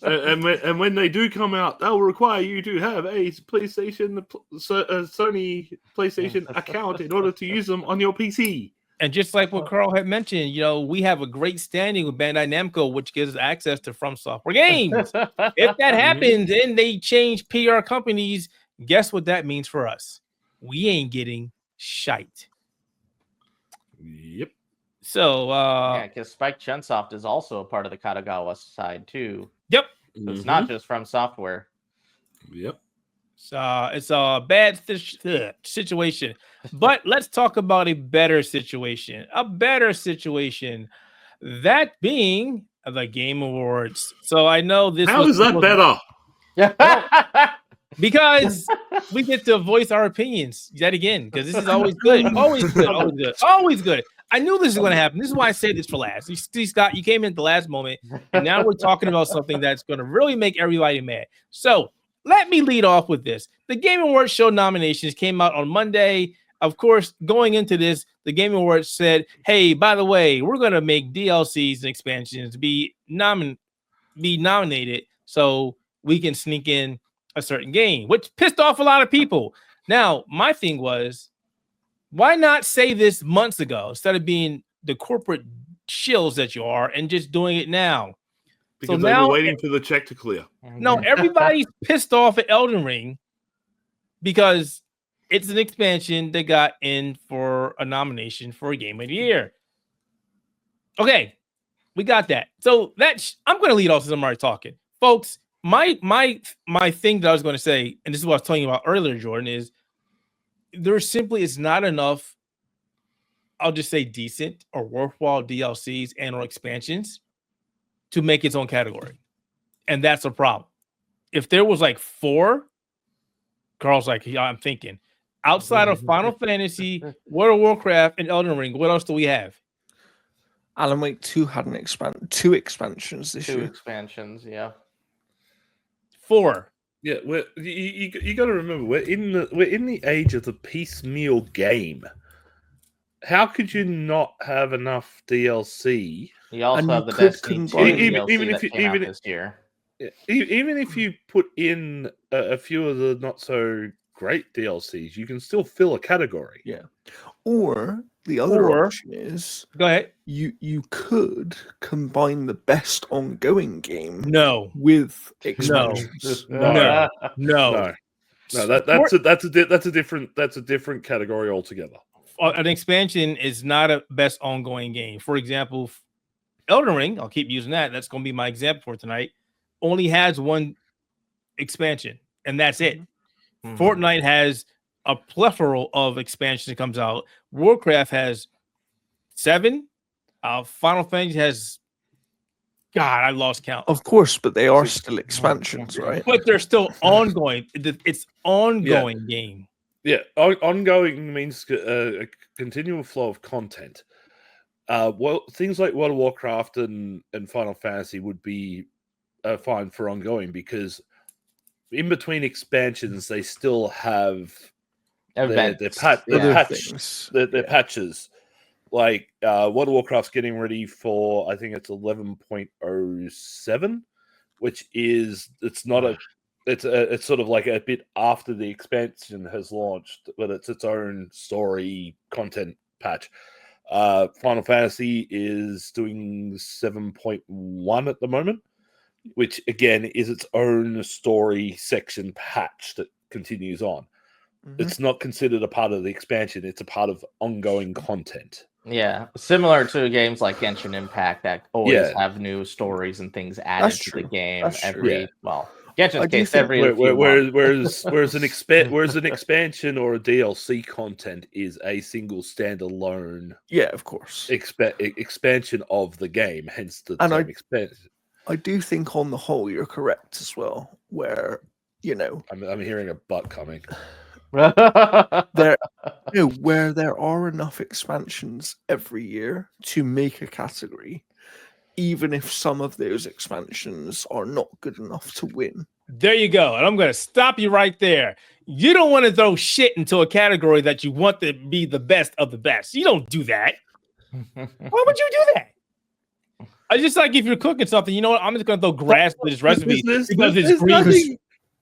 and when they do come out, that will require you to have a PlayStation, Sony PlayStation account in order to use them on your PC. And just like what Karl had mentioned, you know, we have a great standing with Bandai Namco, which gives us access to From Software games. If that happens and they change PR companies, guess what that means for us? We ain't getting shite. Yep. So, yeah, because Spike Chunsoft is also a part of the Kadokawa side too. Yep. So it's not just From Software. Yep. It's a bad situation, but let's talk about a better situation. That being the Game Awards. So I know this. How is that better? Yeah, because we get to voice our opinions yet again. Because this is always good, always good. I knew this was going to happen. This is why I saved this for last. You see, Scott, you came in at the last moment, and now we're talking about something that's going to really make everybody mad. So let me lead off with this. The Game Awards show nominations came out on Monday. Of course, going into this, the Game Awards said, hey, by the way, we're going to make DLCs and expansions be nominated so we can sneak in a certain game, which pissed off a lot of people. Now, my thing was, why not say this months ago instead of being the corporate shills that you are and just doing it now? Because they were waiting for the check to clear. No, everybody's pissed off at Elden Ring because it's an expansion that got in for a nomination for a Game of the Year. Okay, We got that. So I'm going to lead off since I'm already talking, folks. My thing that I was going to say, and this is what I was telling you about earlier, Jordan, is there simply is not enough. I'll just say decent or worthwhile DLCs and or expansions to make its own category, and that's a problem. If there was like 4, Karl's like, yeah, I'm thinking outside of Final Fantasy, World of Warcraft, and Elden Ring. What else do we have? Alan Wake 2 had two expansions this year. 2 expansions, yeah. 4. Yeah, you got to remember we're in the age of the piecemeal game. How could you not have enough DLC? You also have the Destiny 2 DLC even that came out this year. Even if you put in a few of the not so great DLCs, you can still fill a category. Yeah. Or the other option is, go ahead. You could combine the best ongoing game. With expansions. No. That's a different category altogether. An expansion is not a best ongoing game. For example, Elden Ring, I'll keep using that. That's going to be my example for tonight. Only has 1 expansion, and that's it. Mm-hmm. Fortnite has a plethora of expansions that comes out. Warcraft has 7. Final Fantasy has, God, I lost count. Of course, but they are still expansions, right? But they're still ongoing. It's ongoing game. Yeah, ongoing means a continual flow of content. Things like World of Warcraft and Final Fantasy would be fine for ongoing because in between expansions they still have their patches. Like World of Warcraft's getting ready for, I think it's 11.07, which is it's sort of like a bit after the expansion has launched, but it's its own story content patch. Final Fantasy is doing 7.1 at the moment, which again is its own story section patch that continues on. Mm-hmm. It's not considered a part of the expansion. It's a part of ongoing content. Yeah, similar to games like Genshin Impact that always have new stories and things added to the game Genshin's case whereas an expansion or a DLC content is a single standalone. Yeah, of course. Expansion of the game, hence the term expansion. I do think on the whole you're correct as well. Where I'm hearing a butt coming. Where there are enough expansions every year to make a category, even if some of those expansions are not good enough to win. There you go. And I'm going to stop you right there. You don't want to throw shit into a category that you want to be the best of the best. You don't do that. Why would you do that? I just like if you're cooking something, you know what? I'm just going to throw grass to this recipe because it's green.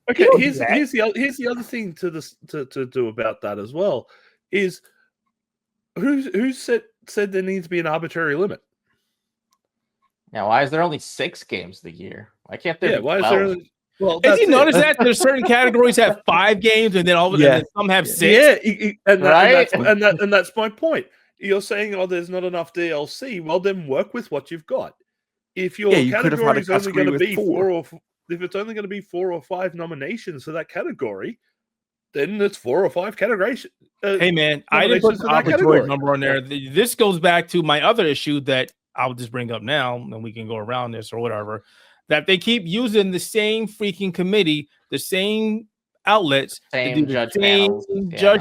Okay, here's the other thing to do about that as well is who said there needs to be an arbitrary limit? Now, why is there only 6 games of the year? Why can't there? Why is there? Well, have you noticed that there's certain categories have 5 games and then all of a sudden some have 6? Yeah, and that's my point. You're saying, there's not enough DLC. Well, then work with what you've got. If your category is only going to be 4 if it's only going to be 4 or 5 nominations for that category, then it's 4 or 5 categories. Hey man, I didn't put the arbitrary number on there. This goes back to my other issue that I'll just bring up now, and we can go around this or whatever. That they keep using the same freaking committee, the same outlets, same judge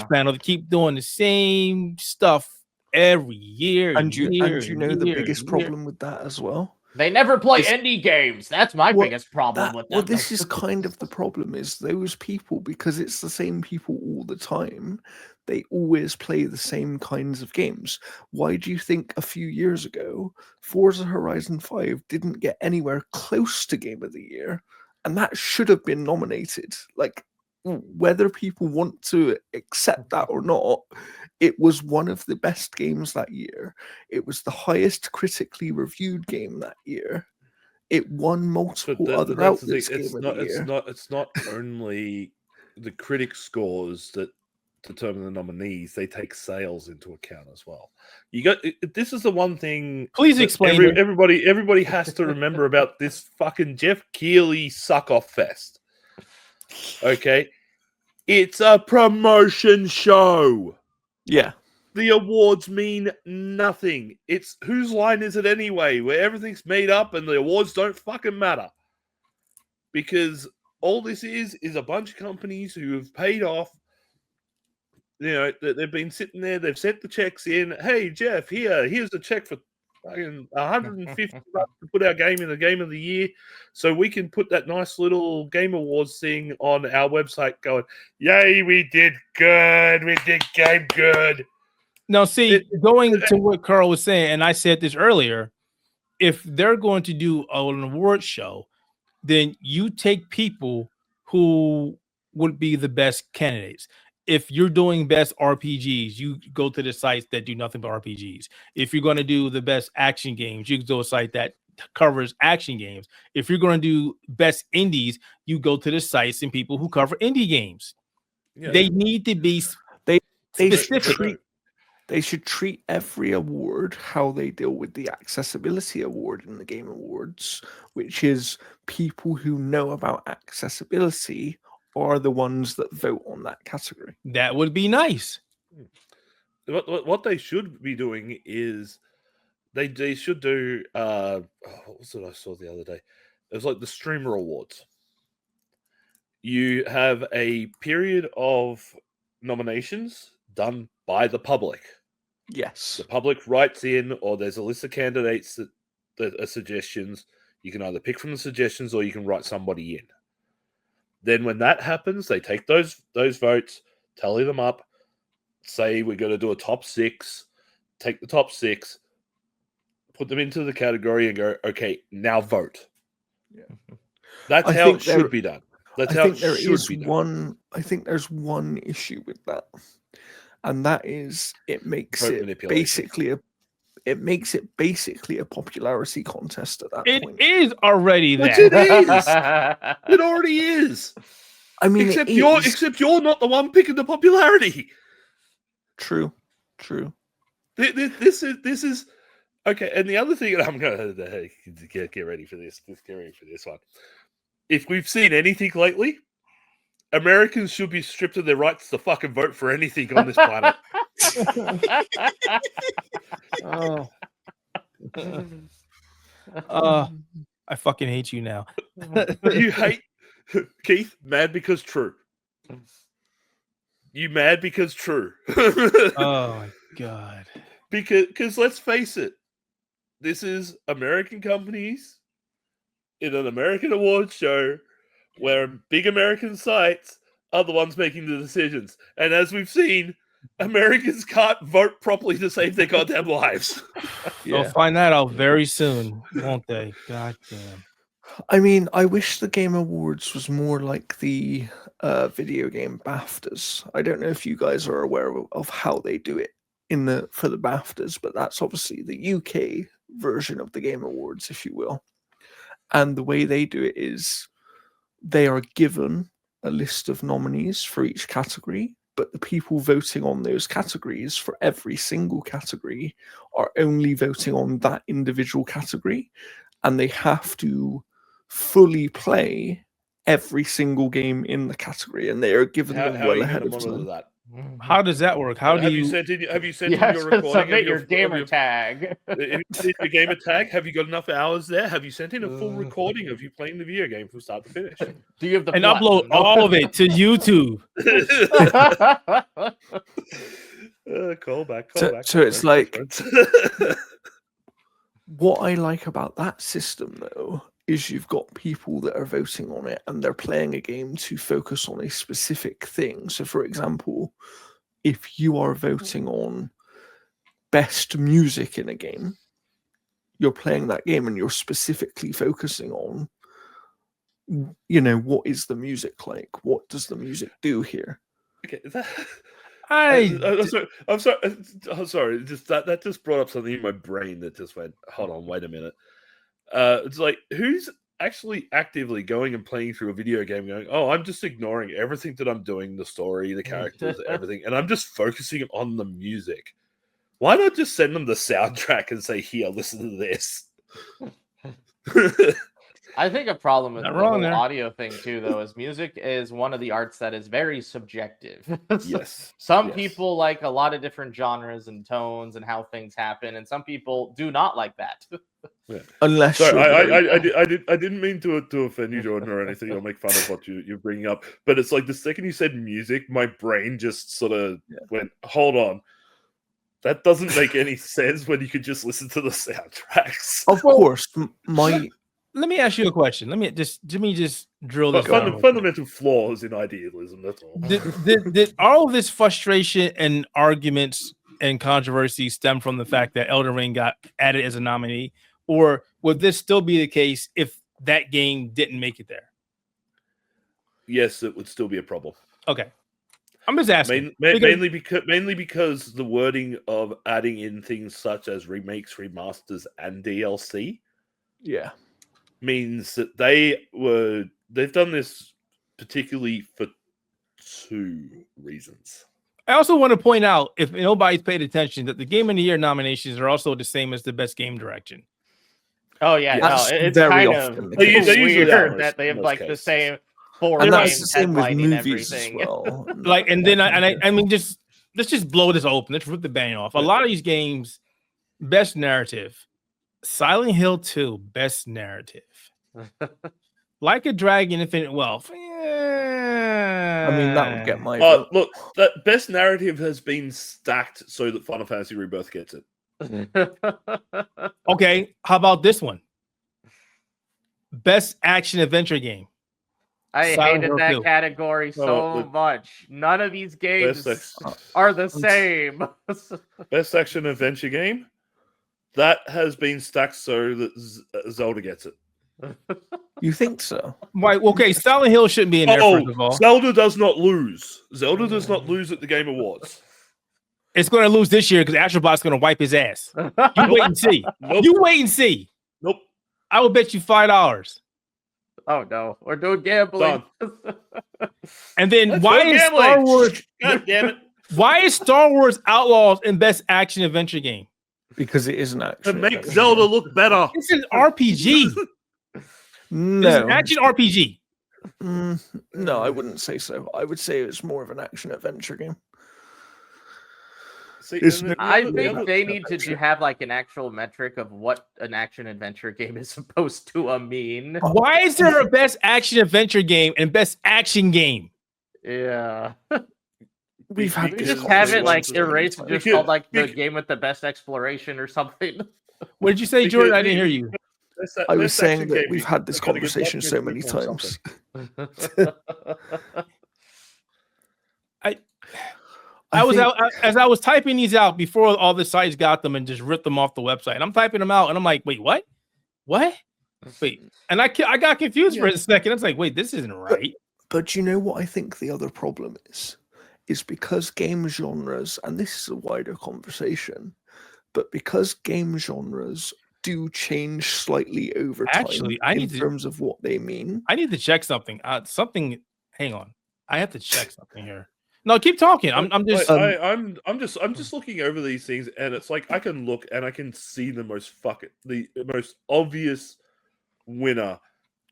panel to keep doing the same stuff every year. And you know the biggest problem with that as well? They never play indie games. That's my biggest problem with them. Well, this is kind of the problem is those people, because it's the same people all the time, they always play the same kinds of games. Why do you think a few years ago, Forza Horizon 5 didn't get anywhere close to Game of the Year? And that should have been nominated. Like, whether people want to accept that or not, it was one of the best games that year. It was the highest critically reviewed game that year. It won multiple other outlets. It's not only the critic scores that determine the nominees, they take sales into account as well. This is the one thing. Please explain. Everybody has to remember about this fucking Jeff Keighley suck off fest. Okay, it's a promotion show. Yeah. The awards mean nothing. It's whose line is it anyway, where everything's made up and the awards don't fucking matter. Because all this is a bunch of companies who have paid off. You know, they've been sitting there, they've sent the checks in. Hey, Jeff, here's a check for fucking $150 to put our game in the game of the year, so we can put that nice little Game Awards thing on our website going, yay, we did good. We did game good. Now, see, going to what Karl was saying, and I said this earlier, if they're going to do an award show, then you take people who would be the best candidates. If you're doing best RPGs, you go to the sites that do nothing but RPGs. If you're going to do the best action games, you go to a site that covers action games. If you're going to do best indies, you go to the sites and people who cover indie games. Yeah. They need to be specific. They should treat every award how they deal with the accessibility award in the Game Awards, which is people who know about accessibility are the ones that vote on that category. That would be nice. What they should be doing is they should do what was it I saw the other day? It was like the Streamer Awards. You have a period of nominations done by the public. Yes. The public writes in, or there's a list of candidates that are suggestions. You can either pick from the suggestions or you can write somebody in. Then when that happens, they take those votes, tally them up, say we're going to do a top 6, take the top 6, put them into the category and go, okay, now vote. Yeah. That's how it should be done. That's how it should be done. I think there's one issue with that. And that is it makes it basically a popularity contest at that point. It is already that. It is. It already is. I mean, except you're not the one picking the popularity. True. This is okay. And the other thing, I'm going to get ready for this. Just get ready for this one. If we've seen anything lately, Americans should be stripped of their rights to fucking vote for anything on this planet. I fucking hate you now. You hate Keith? Mad because true. You mad because true. Oh my god. Because let's face it, this is American companies in an American awards show where big American sites are the ones making the decisions. And as we've seen, Americans can't vote properly to save their goddamn lives. They'll find that out very soon, won't they? God damn. I mean, I wish the Game Awards was more like the video game BAFTAs. I don't know if you guys are aware of how they do it for the BAFTAs, but that's obviously the UK version of the Game Awards, if you will. And the way they do it is they are given a list of nominees for each category, but the people voting on those categories for every single category are only voting on that individual category, and they have to fully play every single game in the category, and they are given them well ahead of time. How does that work? Have you sent in your recording? Submit your gamer tag. Your gamer tag. Have you got enough hours there? Have you sent in a full recording of you playing the video game from start to finish? Do you have the upload all of it to YouTube? Call back. So it's like what I like about that system, though, is you've got people that are voting on it and they're playing a game to focus on a specific thing. So, for example, if you are voting on best music in a game, you're playing that game and you're specifically focusing on, what is the music like? What does the music do here? Okay, I'm sorry. Just that just brought up something in my brain that just went, hold on, wait a minute. It's like, who's actually actively going and playing through a video game going, oh, I'm just ignoring everything that I'm doing, the story, the characters, everything, and I'm just focusing on the music. Why not just send them the soundtrack and say, here, listen to this? I think a problem with the whole audio thing too, though, is music is one of the arts that is very subjective. Yes. Some people like a lot of different genres and tones and how things happen, and some people do not like that. Yeah. Unless I didn't mean to offend you, Jordan, or anything, or make fun of what you're bringing up. But it's like the second you said music, my brain just sort of went, hold on. That doesn't make any sense when you could just listen to the soundtracks. Of course, Let me ask you a question. Let me just drill this. Fundamental flaws in idealism. That's all. Did all of this frustration and arguments and controversy stem from the fact that Elden Ring got added as a nominee, or would this still be the case if that game didn't make it there? Yes, it would still be a problem. Okay, I'm just asking. Mainly because the wording of adding in things such as remakes, remasters, and DLC. Yeah. Means that they've done this particularly for two reasons. I also want to point out, if nobody's paid attention, that the Game of the Year nominations are also the same as the Best Game Direction. Oh yeah, no, it's kind of weird that they have like the same four games headlining everything. As well. Like, and then I mean, let's just blow this open. Let's rip the band off. A lot of these games, Best Narrative. Silent Hill 2, Best Narrative. Like a Dragon, Infinite Wealth. Yeah. I mean, that would get my vote. Look, that Best Narrative has been stacked so that Final Fantasy Rebirth gets it. Okay, how about this one? Best Action Adventure Game. I hated that category so much. None of these games are the same. Best Action Adventure Game? That has been stacked so that Zelda gets it. You think so? Right. Okay. Silent Hill shouldn't be in there. First of all, Zelda does not lose. Zelda does not lose at the Game Awards. It's going to lose this year because Astrobot's going to wipe his ass. You wait and see. Nope. You wait and see. Nope. I will bet you $5. Oh no, we're doing gambling. And then why is Star Wars? God damn it! Why is Star Wars Outlaws in Best Action Adventure Game? Because it is an action. To make Zelda look better. It's an RPG. No. It's an action RPG. No, I wouldn't say so. I would say it's more of an action adventure game. I think they need to have like an actual metric of what an action adventure game is supposed to mean. Why is there a Best Action Adventure Game and Best Action Game? Yeah. We've had this just have it like erased, just called like the game with the best exploration or something. What did you say, Jordan? I didn't hear you. I was saying that we've had this conversation so many times. I was typing these out before all the sites got them and just ripped them off the website. And I'm typing them out and I'm like, wait, what? What? Wait. And I got confused for a second. I was like, wait, this isn't right. But you know what I think the other problem is because game genres, and this is a wider conversation, but because game genres do change slightly over time in terms of what they mean. I need to check something. Hang on. I have to check something here. No, keep talking. I'm just looking over these things, and it's like I can look and I can see the most obvious winner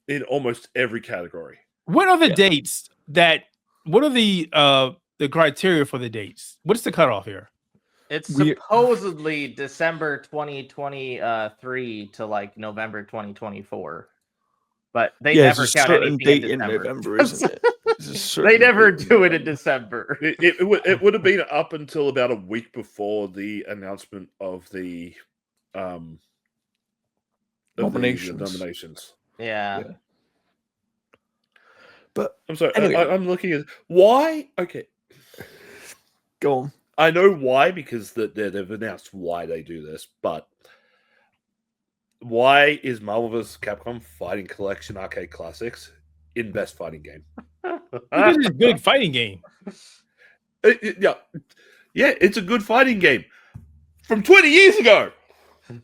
in almost every category. What are the dates that? What are the criteria for the dates? What's the cutoff here? It's supposedly December 2023 to like November 2024 , but they never count anything date in November, isn't it? They never do it in December. It would have been up until about a week before the announcement of the nominations. Yeah. But I'm sorry, anyway. I'm looking at why. Okay, go on. I know why, because they've announced why they do this, but why is Marvel vs. Capcom Fighting Collection Arcade Classics in Best Fighting Game? Because it's a good fighting game. Yeah, it's a good fighting game from 20 years ago.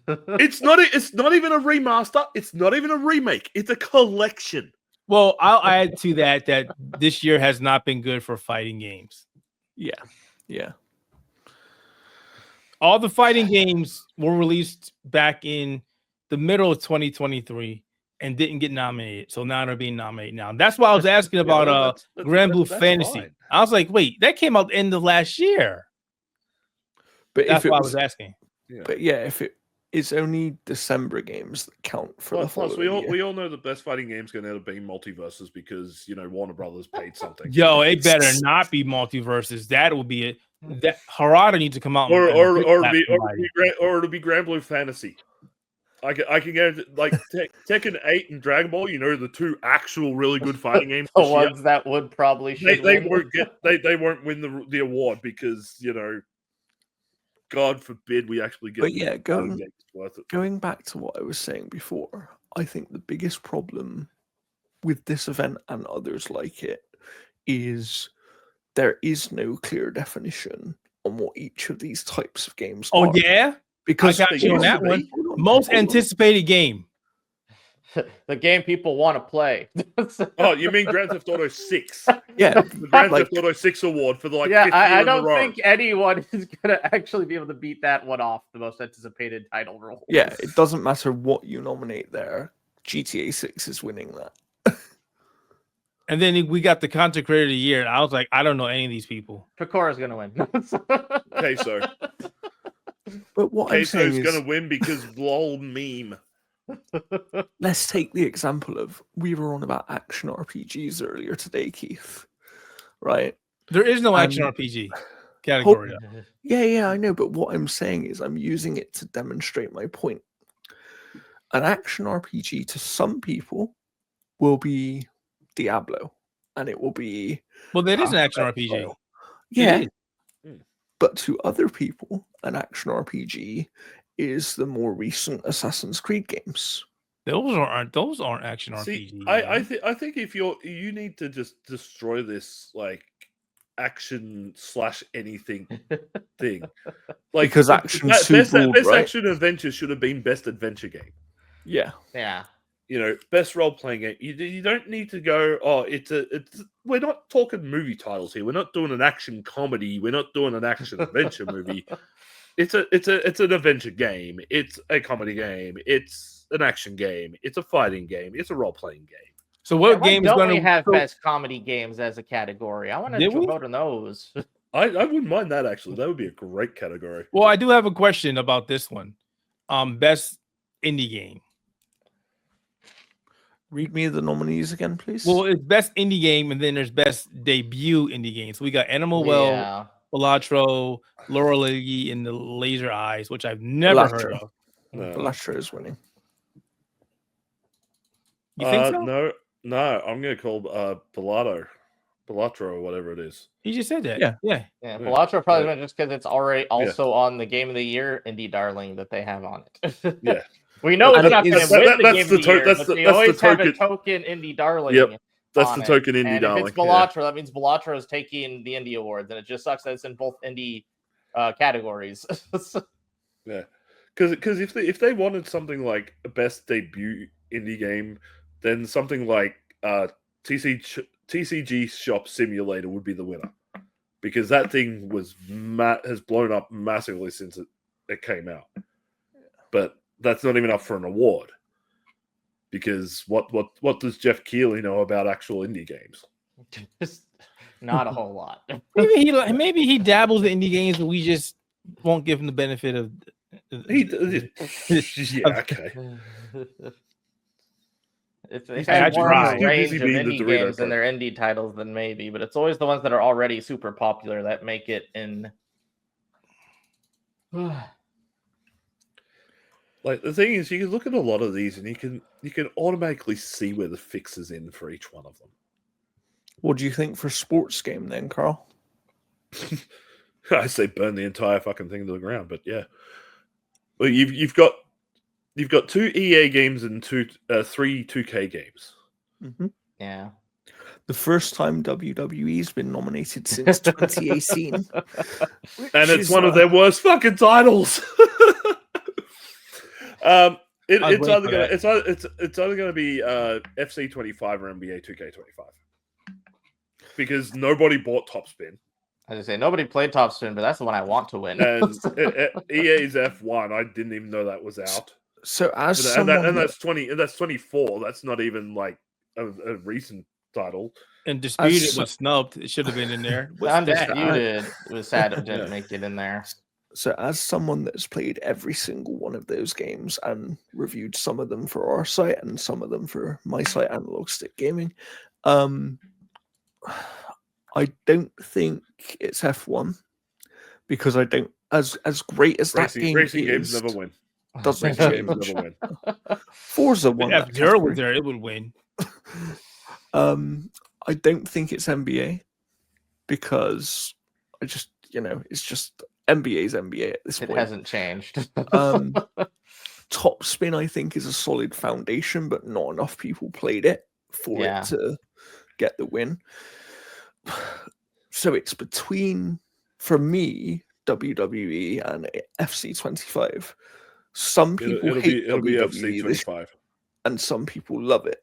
It's not even a remaster. It's not even a remake. It's a collection. Well, I'll add to that this year has not been good for fighting games. Yeah. All the fighting games were released back in the middle of 2023 and didn't get nominated. So now they're being nominated now. That's why I was asking about Grand Blue Fantasy. Fine. I was like, wait, that came out end of last year. But that's why I was asking. But yeah, if it's only December games that count for the following year. We all know the best fighting game's going to end up being Multiverses because Warner Brothers paid something. Yo, it better not be Multiverses. That would be it. That Harada needs to come out or it'll be Grand Blue Fantasy. I can guarantee, like Tekken 8 and Dragon Ball. The two actual really good fighting games. The ones that would probably they won't win the award because God forbid we actually get. But yeah, going back to what I was saying before, I think the biggest problem with this event and others like it is there is no clear definition on what each of these types of games are. Oh yeah, because I got you on that one. Most anticipated game. The game people want to play. Oh, you mean Grand Theft Auto 6? Yeah, the Grand Theft Auto 6 award for the I don't think anyone is gonna actually be able to beat that one off the most anticipated title role. Yeah, it doesn't matter what you nominate there. GTA 6 is winning that. And then we got the content creator of the year. And I was like, I don't know any of these people. Pecора's gonna win. Queso. But what I'm saying is gonna win because lol meme. Let's take the example of we were on about action RPGs earlier today, Keith. Right? There is no action RPG category. Yeah, I know. But what I'm saying is I'm using it to demonstrate my point. An action RPG to some people will be Diablo, and it will be. Well, that is an action RPG. Yeah. But to other people, an action RPG is the more recent Assassin's Creed games. Those aren't action RPGs. I think if you need to just destroy this like action / anything thing, like because action best action adventure should have been best adventure game. Yeah. Best role playing game. You don't need to go. Oh, it's we're not talking movie titles here. We're not doing an action comedy. We're not doing an action adventure movie. It's an adventure game. It's a comedy game. It's an action game. It's a fighting game. It's a role playing game. So what game is going to have best comedy games as a category? I want to vote on those. I wouldn't mind that actually. That would be a great category. Well, I do have a question about this one. Best indie game. Read me the nominees again, please. Well, it's best indie game, and then there's best debut indie game. So we got Animal Well, Balatro, Laurel Lily, and the Laser Eyes, which I've never heard of. Balatro is winning. You think so? No. I'm gonna call Balatro or whatever it is. He just said that. Yeah. Balatro probably went just because it's already also on the Game of the Year Indie Darling that they have on it. Yeah. We know it's not going to win the Game of the Year, but they always have a token Indie Darling. Yep, that's the token Indie Darling. If it's Balatro, that means Balatro is taking the Indie Awards, and it just sucks that it's in both Indie categories. Yeah, because if they wanted something like a best debut indie game, then something like TCG Shop Simulator would be the winner, because that thing has blown up massively since it came out. But that's not even up for an award, because what does Jeff Keighley know about actual indie games? Just not a whole lot. Maybe he dabbles in indie games, but we just won't give him the benefit of. Yeah, okay. If they had more of a range of indie games and their indie titles, then maybe. But it's always the ones that are already super popular that make it in. Like, the thing is, you can look at a lot of these and you can automatically see where the fix is in for each one of them. What do you think for sports game then, Karl? I say burn the entire fucking thing to the ground, but yeah. Well, you've got 2 EA games and 3 2K games. Mm-hmm. Yeah. The first time WWE's been nominated since 2018. And it's one of their worst fucking titles. It's either gonna be FC 25 or NBA 2K25 because nobody bought Topspin. As I say, nobody played Topspin, but that's the one I want to win. And EA's F1, I didn't even know that was out. So as that's 24. That's not even like a recent title. And Disputed was snubbed. It should have been in there. Undisputed was sad it didn't make it in there. So as someone that's played every single one of those games and reviewed some of them for our site and some of them for my site, Analog Stick Gaming, I don't think it's F1 because I don't as great as that game racing is. Games never win. Doesn't Racing games never win. Forza won that F0 was there, it would win. I don't think it's NBA because I just it's just NBA's NBA at this point. It hasn't changed. Topspin, I think, is a solid foundation, but not enough people played it for it to get the win. So it's between, for me, WWE and FC25. Some people hate WWE FC25, and some people love it.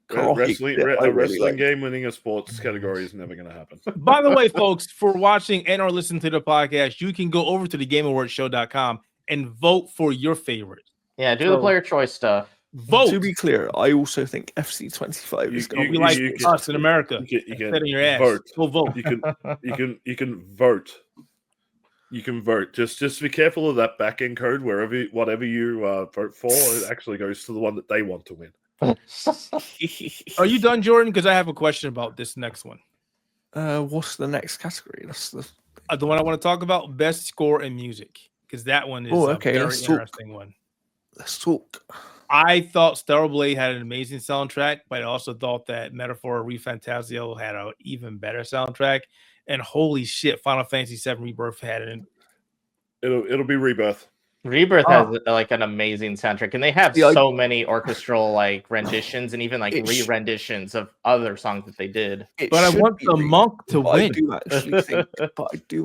Wrestling game winning a sports category is never going to happen. By the way, folks, for watching and or listening to the podcast, you can go over to thegameawardshow.com and vote for your favorite. Yeah, do the player choice stuff. Vote. To be clear, I also think FC25 is going to be like us in America. You can in your ass. Vote. Go vote. You can vote. You can vote. Just be careful of that back-end code. Whatever you vote for, it actually goes to the one that they want to win. Are you done, Jordan? Because I have a question about this next one. What's the next category? That's the one I want to talk about. Best score in music, because that one is a very interesting one. Let's talk. I thought Stellar Blade had an amazing soundtrack, but I also thought that Metaphor ReFantazio had an even better soundtrack. And holy shit, Final Fantasy VII Rebirth had it. It'll be Rebirth. Rebirth has like an amazing soundtrack, and they have so many orchestral like renditions and even like re-renditions of other songs that they did. But I want the monk to win. I do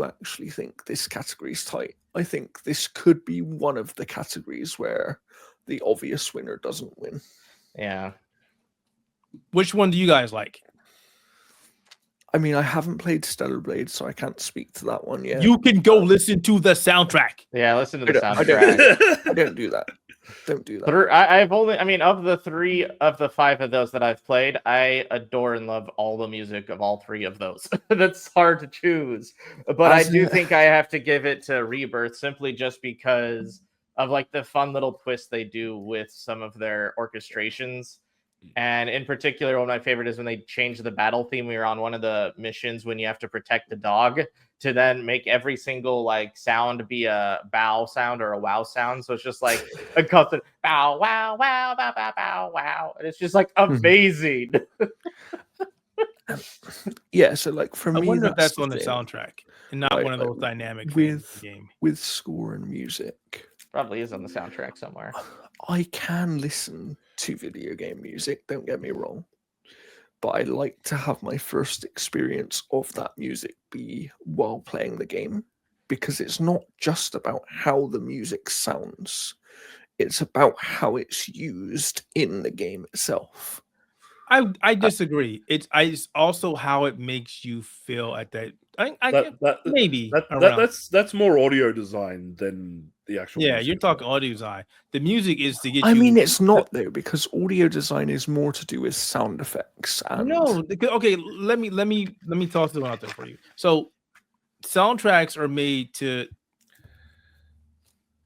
actually think this category is tight. I think this could be one of the categories where the obvious winner doesn't win. Yeah. Which one do you guys like? I mean, I haven't played Stellar Blade, so I can't speak to that one yet. You can go listen to the soundtrack. Yeah, listen to the soundtrack. I don't do that. Don't do that. Of the 5 of those that I've played, I adore and love all the music of all 3 of those. That's hard to choose. But I do think I have to give it to Rebirth simply just because of like the fun little twist they do with some of their orchestrations. And in particular, one of my favorite is when they change the battle theme. We were on one of the missions when you have to protect the dog to then make every single like sound be a bow sound or a wow sound. So it's just like a constant bow, wow, wow, bow, bow, bow, wow. And it's just like amazing. Yeah, so like for me, I wonder if that's on the soundtrack and not one of those dynamic with game. With score and music. Probably is on the soundtrack somewhere. I can listen to video game music, don't get me wrong, but I like to have my first experience of that music be while playing the game, because it's not just about how the music sounds, it's about how it's used in the game itself. I disagree. It's also how it makes you feel at that. That's more audio design than the actual. Yeah, you're talking audio design. The music is to get. I mean, it's not though, because audio design is more to do with sound effects. And... No, okay. Let me toss this one out there for you. So, soundtracks are made to.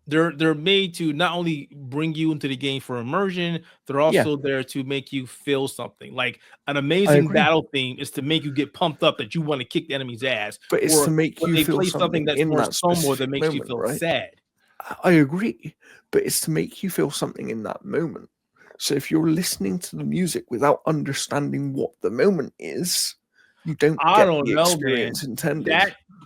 They're made to not only bring you into the game for immersion, they're also there to make you feel something. Like an amazing battle theme is to make you get pumped up that you want to kick the enemy's ass. But it's to make you feel something that's more somber that makes you feel sad. I agree, but it's to make you feel something in that moment. So if you're listening to the music without understanding what the moment is, you don't get the experience intended.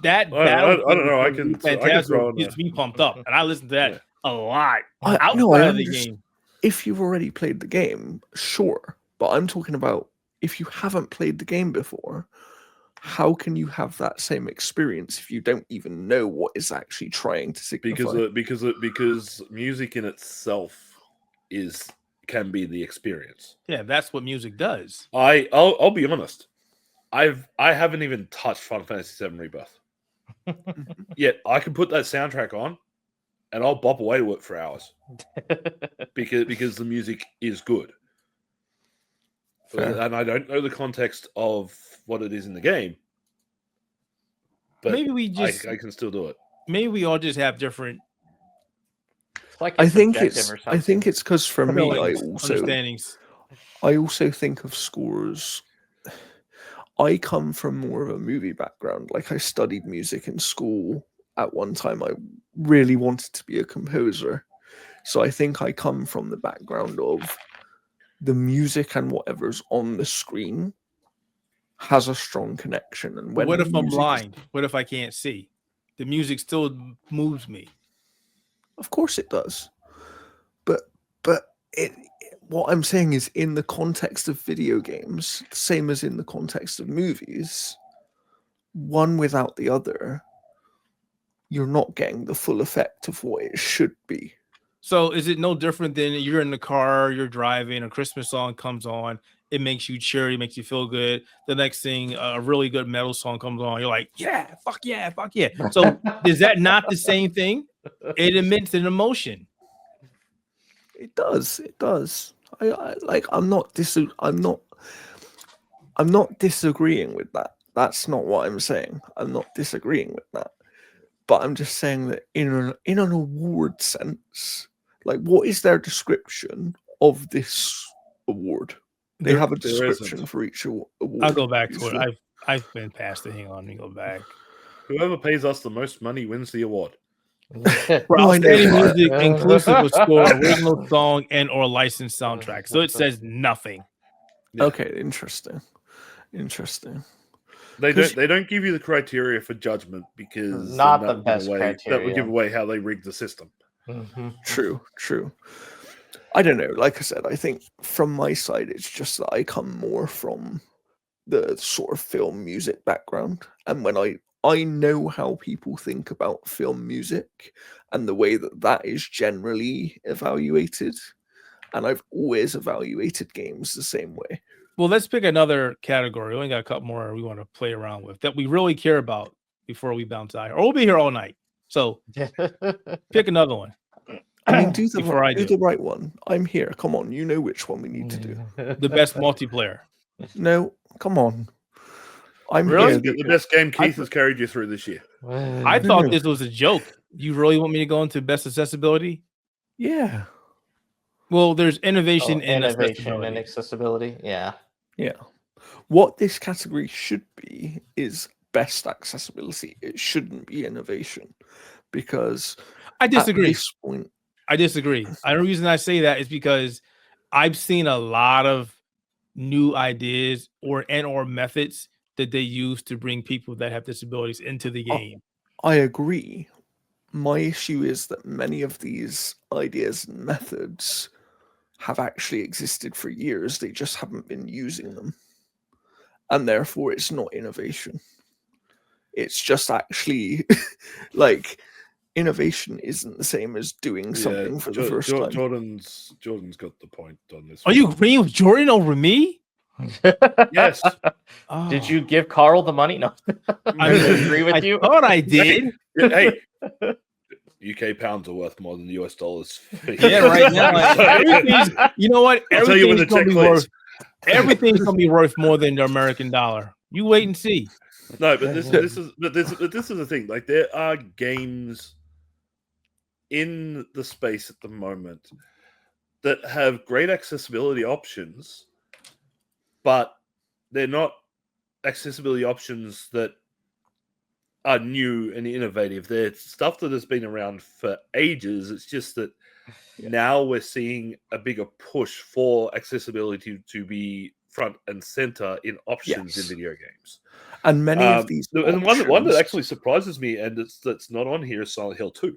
That battle, I don't know. I can gets me pumped up, and I listen to that a lot. Game. If you've already played the game, sure, but I'm talking about if you haven't played the game before. how can you have that same experience if you don't even know what is actually trying to signify? Because music in itself can be the experience. Yeah, that's what music does. I'll be honest. I haven't even touched Final Fantasy VII Rebirth. Yet I can put that soundtrack on and I'll bop away to it for hours. because the music is good. Fair. And I don't know the context of what it is in the game. But maybe I can still do it. Maybe we all just have different. I think it's because for me, I also think of scores. I come from more of a movie background. Like I studied music in school. At one time, I really wanted to be a composer. So I think I come from the background of the music and whatever's on the screen has a strong connection. And when what if I'm blind? What if I can't see? The music still moves me. Of course it does. But what I'm saying is in the context of video games, the same as in the context of movies, one without the other, you're not getting the full effect of what it should be. So is it no different than you're in the car, you're driving, a Christmas song comes on, it makes you cheery, makes you feel good. The next thing, a really good metal song comes on, you're like, yeah, fuck yeah, fuck yeah. So is that not the same thing? It emits an emotion. It does. I'm not disagreeing with that. That's not what I'm saying. I'm not disagreeing with that. But I'm just saying that in an award sense, like what is their description of this award? They have a description for each award. I'll go back to it. I've been past it. Hang on, let me go back. Whoever pays us the most money wins the award. For outstanding music, inclusive of score, original song, and or licensed soundtrack. So it says nothing. Yeah. Okay, interesting. They don't give you the criteria for judgment because not the best criteria. That would give away how they rigged the system. Mm-hmm. True. I don't know. Like I said, I think from my side, it's just that I come more from the sort of film music background, and when I know how people think about film music and the way that is generally evaluated, and I've always evaluated games the same way. Well, let's pick another category. We only got a couple more we want to play around with that we really care about before we bounce out. Or we'll be here all night. So pick another one. I mean, do the right one. I'm here. Come on. You know which one we need to do. The best multiplayer. No, come on. I'm really here. The best game Keith has carried you through this year. I thought this was a joke. You really want me to go into best accessibility? Yeah. Well, there's innovation and accessibility. Yeah. What this category should be is best accessibility. It shouldn't be innovation, because I disagree. At this point, I disagree. The reason I say that is because I've seen a lot of new ideas or methods that they use to bring people that have disabilities into the game. I agree. My issue is that many of these ideas and methods have actually existed for years. They just haven't been using them. And therefore, it's not innovation. It's just actually like innovation isn't the same as doing something for the first time. Jordan's got the point on this. Are you agreeing with Jordan over me? Yes. Oh. Did you give Karl the money? No. I agree with you. I thought I did. Hey. UK pounds are worth more than US dollars. Yeah, right now. You know what? Everything's going to be worth more than the American dollar. You wait and see. No, but this is the thing. Like, there are games in the space at the moment that have great accessibility options, but they're not accessibility options that are new and innovative. They're stuff that has been around for ages. It's just that now we're seeing a bigger push for accessibility to be front and center in options in video games. And many of these, and one that actually surprises me, and that's not on here, is Silent Hill 2.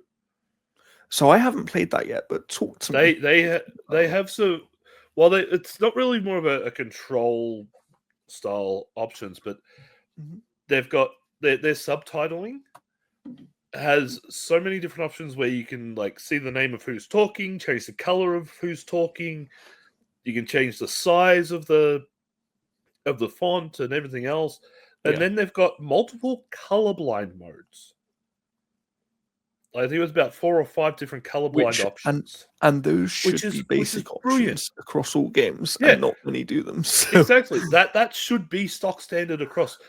So I haven't played that yet, but talk to me. They have it's not really more of a control style options, but they've got their subtitling has so many different options where you can like see the name of who's talking, change the color of who's talking. You can change the size of the font and everything else. And then they've got multiple colorblind modes. I think it was about 4 or 5 different colorblind options. And those should be basic options across all games, and not many do them. So. Exactly. That should be stock standard across.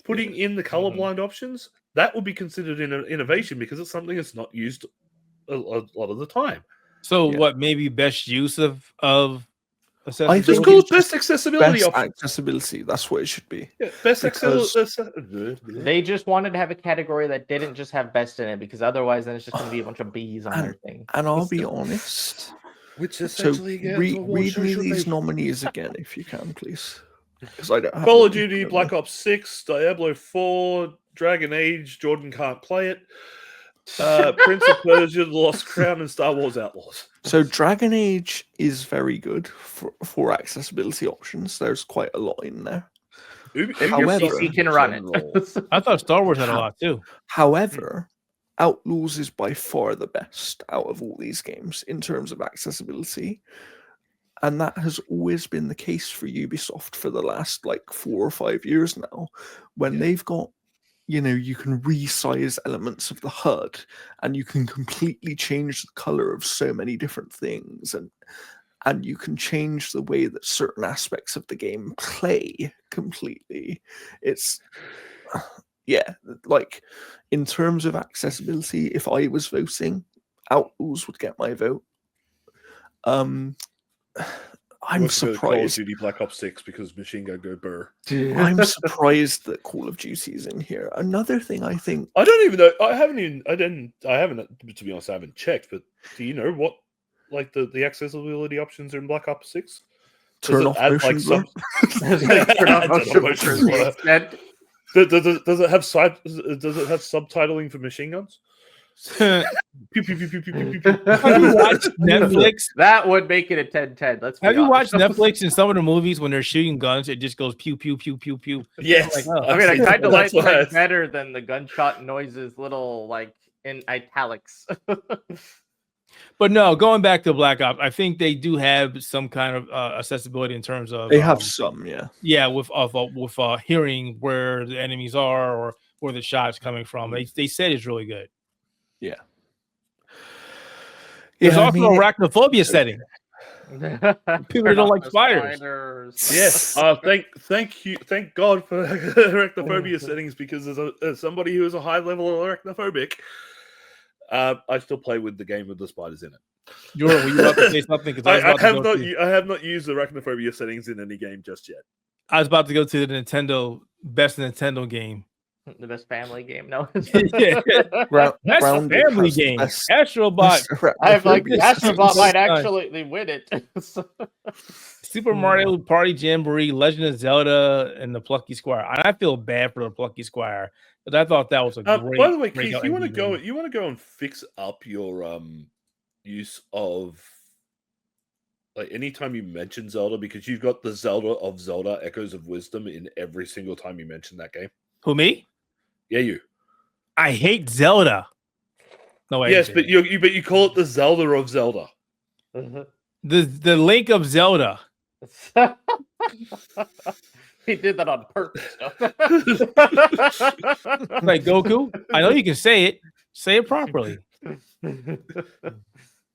Putting in the colorblind options, that would be considered an innovation because it's something that's not used a lot of the time. So what maybe best use of I think it's best accessibility best options. Accessibility, that's what it should be. Yeah, best accessibility. They just wanted to have a category that didn't just have best in it, because otherwise then it's just going to be a bunch of B's on their thing. And I'll be honest. Which essentially read me these nominees again if you can, please. Because I don't have Call of Duty, Black Ops 6, Diablo 4, Dragon Age, Jordan can't play it. Prince of Persia, The Lost Crown, and Star Wars Outlaws. So Dragon Age is very good for accessibility options. There's quite a lot in there. However, you can run it. I thought Star Wars had a lot too. However, Outlaws is by far the best out of all these games in terms of accessibility. And that has always been the case for Ubisoft for the last 4 or 5 years now, when they've got, you can resize elements of the HUD and you can completely change the color of so many different things, and you can change the way that certain aspects of the game play completely. It's in terms of accessibility, if I was voting, Outlaws would get my vote. I'm surprised. Call of Duty Black Ops 6 because Machine Gun go burr. I'm surprised that Call of Duty is in here. Another thing I think I don't even know. I haven't. To be honest, I haven't checked. But do you know what the accessibility options are in Black Ops 6? Turn off motion blur. Does it have subtitling for machine guns? Pew, pew, pew, pew, pew, pew, pew. Have you watched Netflix? That would make it a 10-10. Have you watched Netflix in some of the movies when they're shooting guns? It just goes pew pew pew pew pew. Yes, I mean, I kind of like it better than the gunshot noises, little in italics. But no, going back to Black Ops, I think they do have some kind of accessibility in terms of they have some, with hearing where the enemies are or where the shot's coming from. They said it's really good. Yeah. There's also a arachnophobia setting. People don't like spiders. Yes. Thank God for arachnophobia settings, because as somebody who is a high level arachnophobic, I still play with the game with the spiders in it. Were you about to say something? I have not used arachnophobia settings in any game just yet. I was about to go to the best Nintendo game. The best family game, no. Best family game. Astrobot. Astrobot might actually win it. Super Mario Party Jamboree, Legend of Zelda, and the Plucky Squire. And I feel bad for the Plucky Squire, but I thought that was a great. By the way, Keith, you want to go and fix up your use of anytime you mention Zelda, because you've got the Zelda of Zelda Echoes of Wisdom in every single time you mention that game. Who, me? Yeah, you. I hate Zelda. No way. Yes, but you call it the Zelda of Zelda. Mm-hmm. The Link of Zelda. He did that on purpose. Like Goku, I know you can say it. Say it properly.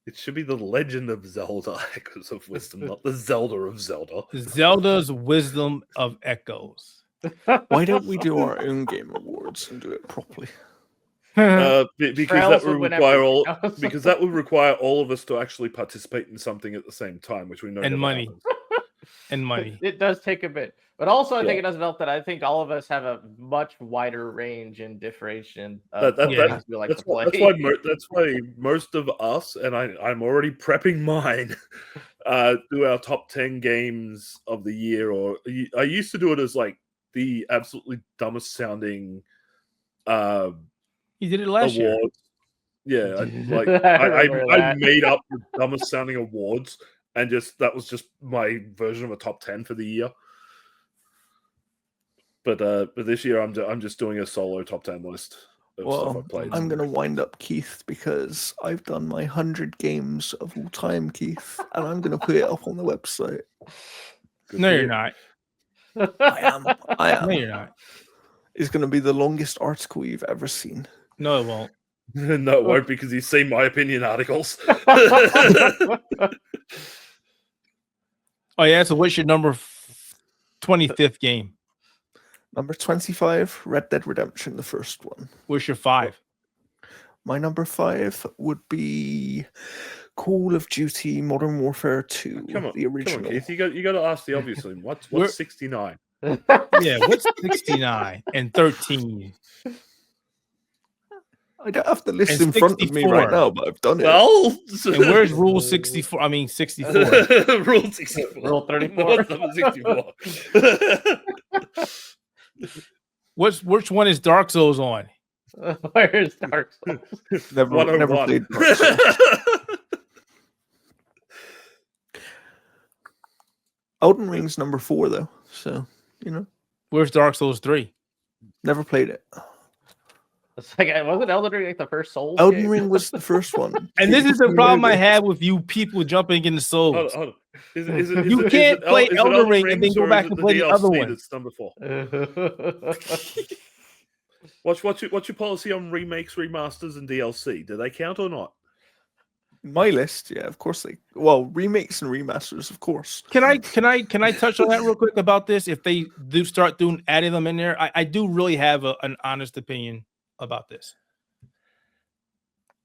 It should be the Legend of Zelda Echoes of Wisdom, not the Zelda of Zelda. Zelda's Wisdom of Echoes. Why don't we do our own game awards and do it properly? Because that would require all of us to actually participate in something at the same time, which we know. And money. And money. It does take a bit. But also, I think it doesn't help that I think all of us have a much wider range and differentiation of games we like to play. That's why most of us, and I'm already prepping mine, do our top 10 games of the year. Or I used to do it as the absolutely dumbest sounding you did it last year. Yeah, I made up the dumbest sounding awards, and that was just my version of a top 10 for the year. But this year I'm just doing a solo top 10 list of stuff I've played. I'm gonna wind up Keith because I've done my 100 games of all time, Keith, and I'm gonna put it up on the website. No, you're not. I am. No, you're not. It's gonna be the longest article you've ever seen. No, it won't. No, it won't, because you've seen my opinion articles. Oh yeah. So what's your number 25th game? Number 25, Red Dead Redemption, the first one. What's your 5? My number 5 would be Call of Duty Modern Warfare 2, the original. Come on, Keith. You got to ask the obvious one. What's 69? Yeah, what's 69 and 13? I don't have the list in front of me right now, but I've done it. Well, and where's Rule 64? I mean 64. Rule 64. Rule 34. Number 64. Which one is Dark Souls on? Where's Dark Souls? Never played Dark Souls. Elden Ring's number 4 though, so Where's Dark Souls 3? Never played it. It's like, wasn't Elden Ring like the first Souls? Elden Ring was the first one. And this is the problem I have with you people jumping into Souls. Hold on. You can't play Elden Ring and then go back and play the other one. That's number 4. What's your policy on remakes, remasters, and DLC? Do they count or not? My list, yeah, of course remakes and remasters, of course. Can I touch on that real quick about this? If they do start adding them in there, I do really have an honest opinion about this.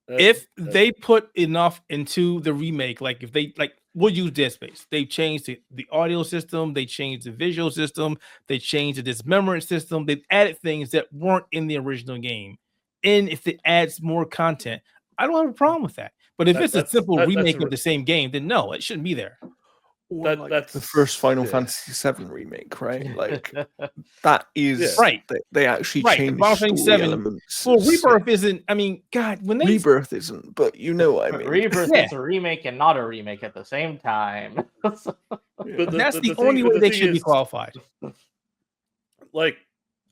If they put enough into the remake, like if they we'll use Dead Space. They changed the audio system, they changed the visual system, they changed the dismemberment system, they've added things that weren't in the original game. And if it adds more content, I don't have a problem with that. But if it's a simple remake of the same game, then no, it shouldn't be there. That's the first Final Fantasy VII remake, right? Like that is right. They actually changed Final Fantasy VII elements. Well, Rebirth isn't. I mean, God, when Rebirth isn't, but you know what I mean. Rebirth is a remake and not a remake at the same time. That's the only way they should be qualified. Like,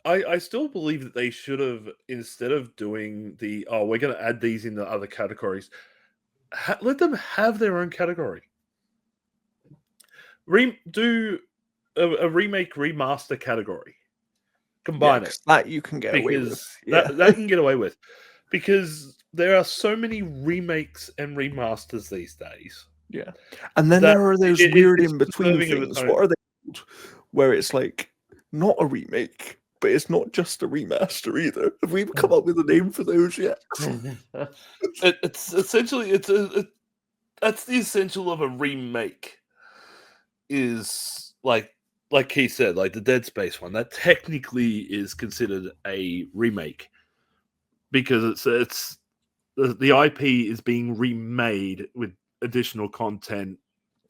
I still believe that they should have, instead of doing we're going to add these in the other categories, let them have their own category. Do a remake remaster category. Combine it. That you can get away with. That can get away with. Because there are so many remakes and remasters these days. Yeah. And then there are those weird in-between things. What are they called? Where it's like not a remake, but it's not just a remaster either. Have we come up with a name for those yet? It's essentially that's the essential of a remake. Is like Keith said, like the Dead Space one, that technically is considered a remake because it's the IP is being remade with additional content,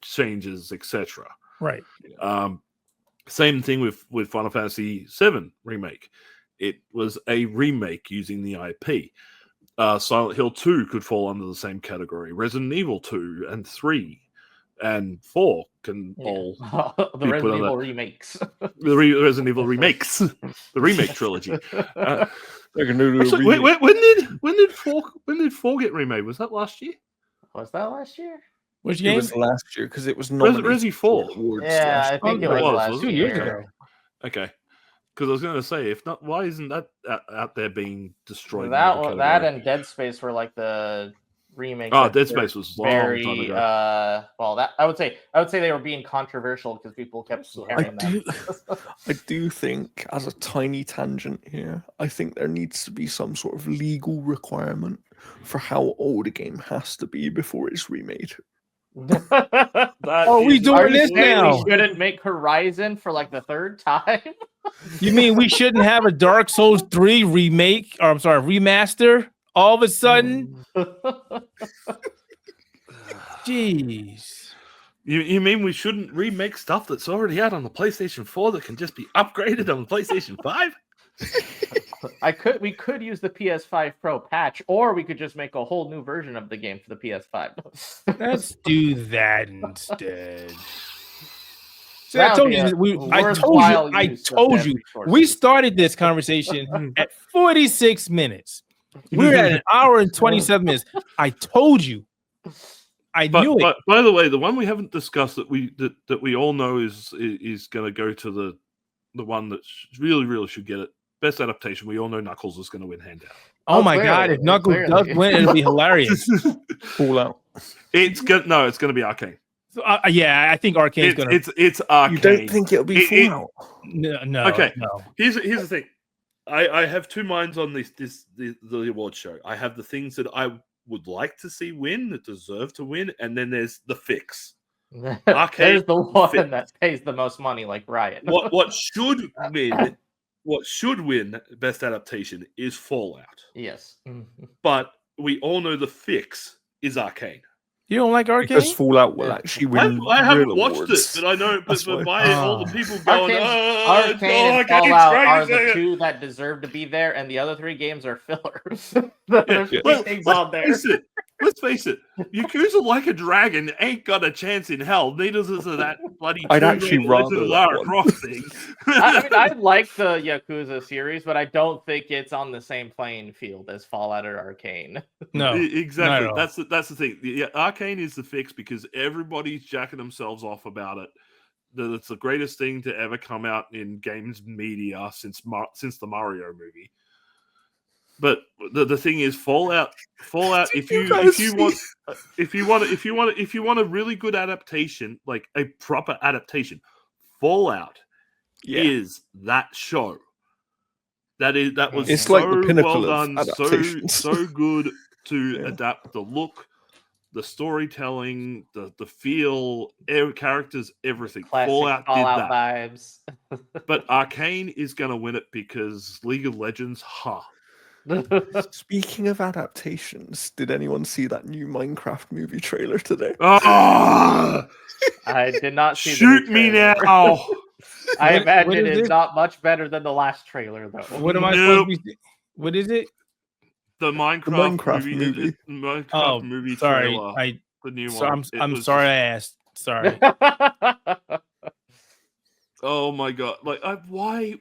changes, etc. Right. Same thing with Final Fantasy VII remake. It was a remake using the IP. Silent Hill 2 could fall under the same category. Resident Evil 2 and 3 and 4 can all the Resident Evil remakes. The Resident Evil remakes, the remake trilogy. They're gonna do actually, when did 4 get remade? Was that last year? Was that last year? Which game? It was last year because it was nominated Resi 4. Yeah, I think it was last 2 years ago. Okay. Because I was going to say, if not, why isn't that out there being destroyed? That and Dead Space were like the remake. Oh, Dead Space was very long time ago. that I would say they were being controversial because people kept comparing them. I do think, as a tiny tangent here, I think there needs to be some sort of legal requirement for how old a game has to be before it's remade. Are we doing this now? We shouldn't make Horizon for like the third time. You mean we shouldn't have a Dark Souls 3 remake? Or I'm sorry, remaster? All of a sudden? Jeez. You mean we shouldn't remake stuff that's already out on the PlayStation 4 that can just be upgraded on the PlayStation 5? We could use the PS5 Pro patch, or we could just make a whole new version of the game for the PS5. Let's do that instead. See, I told you. I told you. We started this conversation at 46 minutes. We're at an hour and 27 minutes. I told you. I knew it. By the way, the one we haven't discussed that we all know is going to go to the one that really should get it. Best adaptation. We all know Knuckles is going to win hand down. Oh my God! If Knuckles does win, it'll be hilarious. Fallout. It's going to be Arcane. So, yeah, I think Arcane's going to. It's Arcane. You don't think it'll be Fallout? No. Okay. No. Here's the thing. I have two minds on the award show. I have the things that I would like to see win, that deserve to win, and then there's the fix. Arcane. There's the one that pays the most money, like Riot. What should win? What should win best adaptation is Fallout. Yes. But we all know the fix is Arcane. You don't like Arcane? Because Fallout will actually win. I haven't watched it, but I know. But by all the people going, Arcane and Fallout are the two that deserve to be there, and the other three games are fillers. Things on there. Let's face it. Yakuza Like a Dragon ain't got a chance in hell. Neither does that bloody. I'd actually rather Lara Croft thing. I mean, I like the Yakuza series, but I don't think it's on the same playing field as Fallout or Arcane. No, exactly. That's the thing. Yeah, Arcane is the fix because everybody's jacking themselves off about it. That it's the greatest thing to ever come out in games media since the Mario movie. But the thing is, Fallout. If you want a really good adaptation, like a proper adaptation, Fallout is that show. That was it's so like the pinnacle well done, of so good to adapt the look, the storytelling, the feel, characters, everything. Classic Fallout did that. Vibes. But Arcane is going to win it because League of Legends, Speaking of adaptations, did anyone see that new Minecraft movie trailer today? Oh, I did not see. Shoot me now! I imagine it's not much better than the last trailer, though. What am I supposed to be? What is it? The Minecraft movie. Oh, movie sorry. trailer. The new one. I'm sorry. I asked. Sorry. Oh my God! Like, why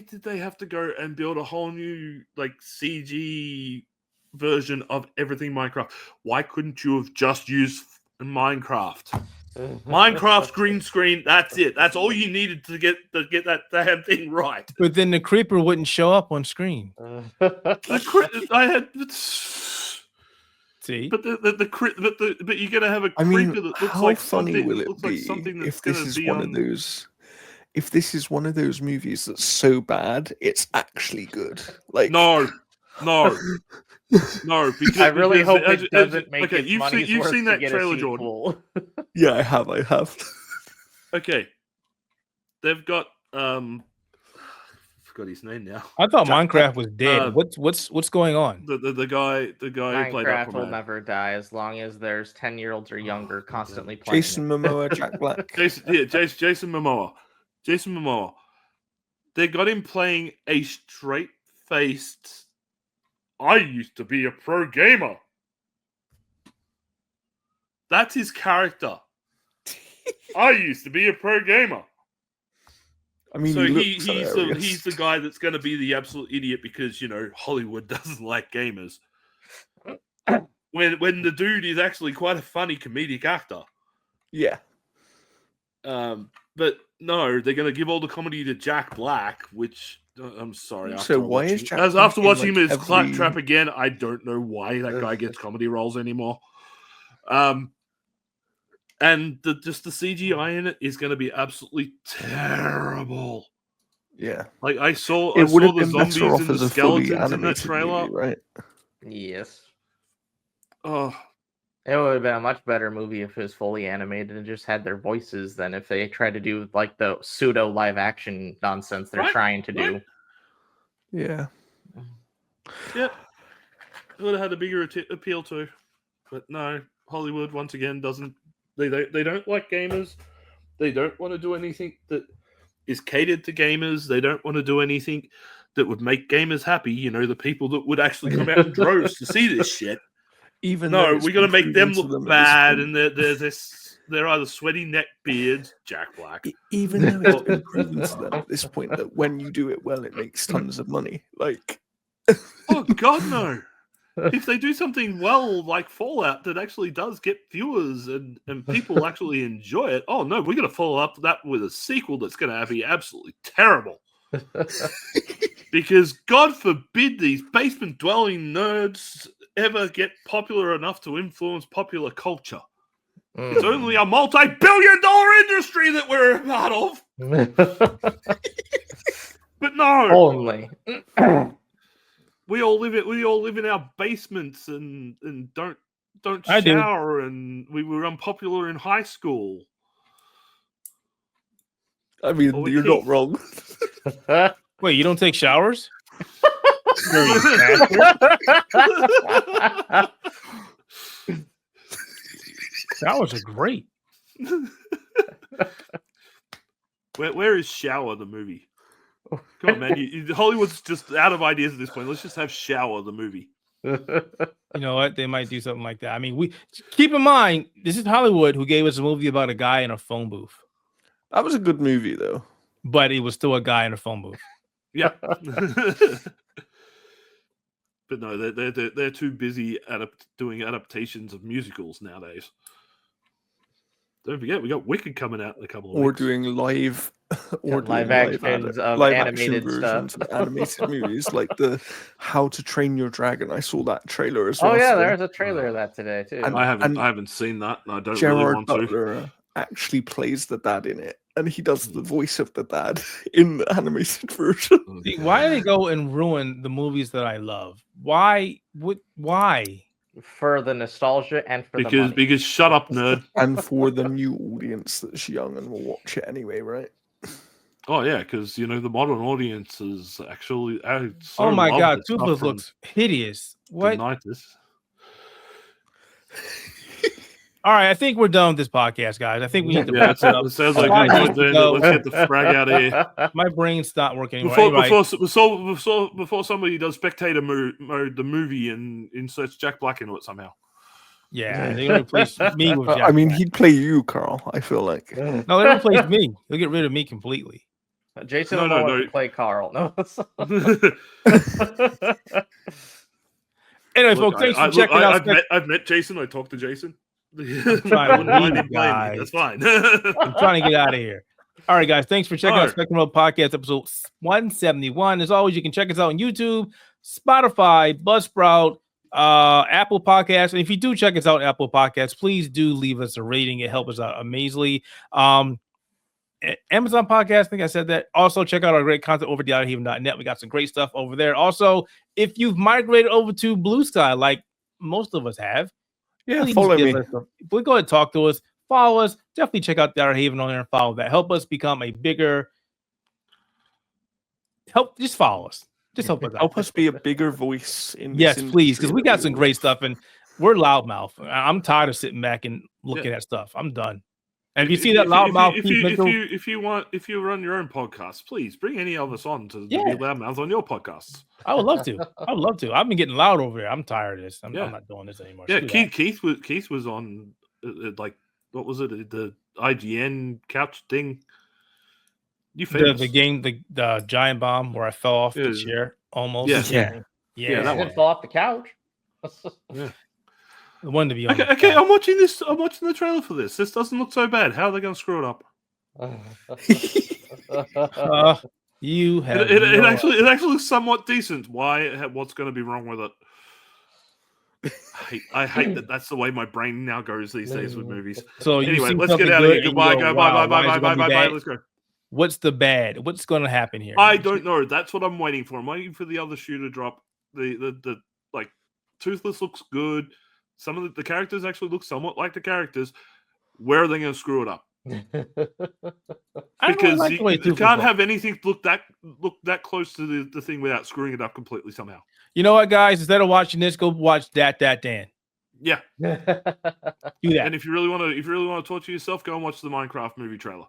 did they have to go and build a whole new CG version of everything Minecraft? Why couldn't you have just used Minecraft? Minecraft's green screen. That's it. That's all you needed to get that damn thing right. But then the creeper wouldn't show up on screen. I had. See, but but you're gonna have a creeper that looks how like funny something. will it looks be like something that's if this gonna is be one of those? If this is one of those movies that's so bad, it's actually good. Like no. Because I really hope it doesn't make its money's you've worth seen to that get trailer, a Jordan. Yeah, I have. Okay, they've got I forgot his name now. I thought Minecraft was dead. What's going on? The guy who played Minecraft will Aquaman. never die as long as there's 10-year-olds or younger constantly playing. Jason Momoa, Jack Black. Jason Momoa. They got him playing a straight-faced. I used to be a pro gamer. That's his character. I used to be a pro gamer. I mean, so he's the guy that's going to be the absolute idiot because Hollywood doesn't like gamers. when the dude is actually quite a funny comedic actor. Yeah. But no, they're going to give all the comedy to Jack Black, which I'm sorry. So why is Jack Black after watching him as Claptrap again, I don't know why that guy gets comedy roles anymore. And the CGI in it is going to be absolutely terrible. Yeah, like I saw the zombies and the skeletons in that trailer, movie, right? Yes. Oh, it would have been a much better movie if it was fully animated and just had their voices than if they tried to do like the pseudo live action nonsense they're trying to do. Yeah. Yep. It would have had a bigger appeal to, but no, Hollywood once again doesn't. They don't like gamers. They don't want to do anything that is catered to gamers. They don't want to do anything that would make gamers happy. The people that would actually come out in droves to see this shit. We're going to make them look bad, and there's this they're either sweaty neck beards, Jack Black. Even though it's been proven to them at this point that when you do it well, it makes tons of money. Like, oh God, no! If they do something well, like Fallout, that actually does get viewers and people actually enjoy it, oh no, we're going to follow up that with a sequel that's going to be absolutely terrible. Because God forbid these basement-dwelling nerds ever get popular enough to influence popular culture. It's only a multi-billion-dollar industry that we're a part of. But no, only. We all live in our basements and don't shower, and we were unpopular in high school. I mean, you're not wrong. Wait, you don't take showers? Showers are great. Where is Shower the movie? Come on, man! Hollywood's just out of ideas at this point. Let's just have Shower the movie. You know what? They might do something like that. I mean, we keep in mind this is Hollywood who gave us a movie about a guy in a phone booth. That was a good movie, though. But it was still a guy in a phone booth. Yeah. But no, they're too busy doing adaptations of musicals nowadays. Don't forget, we got Wicked coming out in a couple of weeks. Or doing live actions of animated stuff. Of animated movies, like the How to Train Your Dragon. I saw that trailer as well. Oh yeah, there's a trailer of that today too. I haven't seen that, and I don't Gerard really want Butler to. Actually plays the dad in it, and he does the voice of the dad in the animated version. Why do they go and ruin the movies that I love? Why? Why? For the nostalgia and for the money. Because shut up, nerd. And for the new audience that's young and will watch it anyway, right? Oh yeah, because the modern audience is actually. Oh my God, Toothless looks hideous. What? All right, I think we're done with this podcast, guys. I think we need to wrap it up. It sounds like let's get the frag out of here. My brain's not working anymore. Before somebody does Spectator Mode, the movie, and inserts Jack Black into it somehow. Yeah, they're going to replace me with Jack I mean, Black. he'd play you, Karl, I feel like. No, they don't replace me. They'll get rid of me completely. Jason will want to play Karl. No. Anyway, folks, thanks for checking out. I've met Jason. I talked to Jason. I'm trying to leave, guys. That's fine. I'm trying to get out of here. All right, guys. Thanks for checking out Spectator Mode Podcast, episode 171. As always, you can check us out on YouTube, Spotify, Buzzsprout, Apple Podcasts. And if you do check us out on Apple Podcasts, please do leave us a rating. It helps us out amazingly. Amazon Podcast, I think I said that. Also, check out our great content over at theouterhaven.net. We got some great stuff over there. Also, if you've migrated over to BlueSky, like most of us have, follow me. Please go ahead and talk to us. Follow us. Definitely check out the Outer Haven on there and follow that. Help us become a bigger. Just follow us. Just help us out. Help us be a bigger voice in Yes, please, because we got some great stuff and we're loudmouth. I'm tired of sitting back and looking at stuff. I'm done. And if you see that loudmouth, if you run your own podcast, please bring any of us on to be loudmouth on your podcasts. I would love to. I've been getting loud over here. I'm tired of this. I'm not doing this anymore. Yeah, Keith was on like what was it? The IGN couch thing. You the game, the giant bomb where I fell off the chair almost. Yeah. That one fell off the couch. Yeah. The one to be on. Okay, I'm watching this. I'm watching the trailer for this. This doesn't look so bad. How are they going to screw it up? You have. It actually looks somewhat decent. What's going to be wrong with it? I hate that. That's the way my brain now goes these days with movies. So anyway, let's get out of here. Goodbye. Bye. Let's go. What's the bad? What's going to happen here? I don't know. That's what I'm waiting for. I'm waiting for the other shoe to drop. The like Toothless looks good. Some of the characters actually look somewhat like the characters. Where are they going to screw it up? Because you can't have anything look that close to the thing without screwing it up completely somehow. You know what, guys? Instead of watching this, go watch that Dan. Yeah, do that. And if you really want to torture yourself, go and watch the Minecraft movie trailer.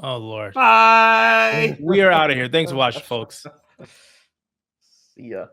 Oh Lord! Bye. We are out of here. Thanks for watching, folks. See ya.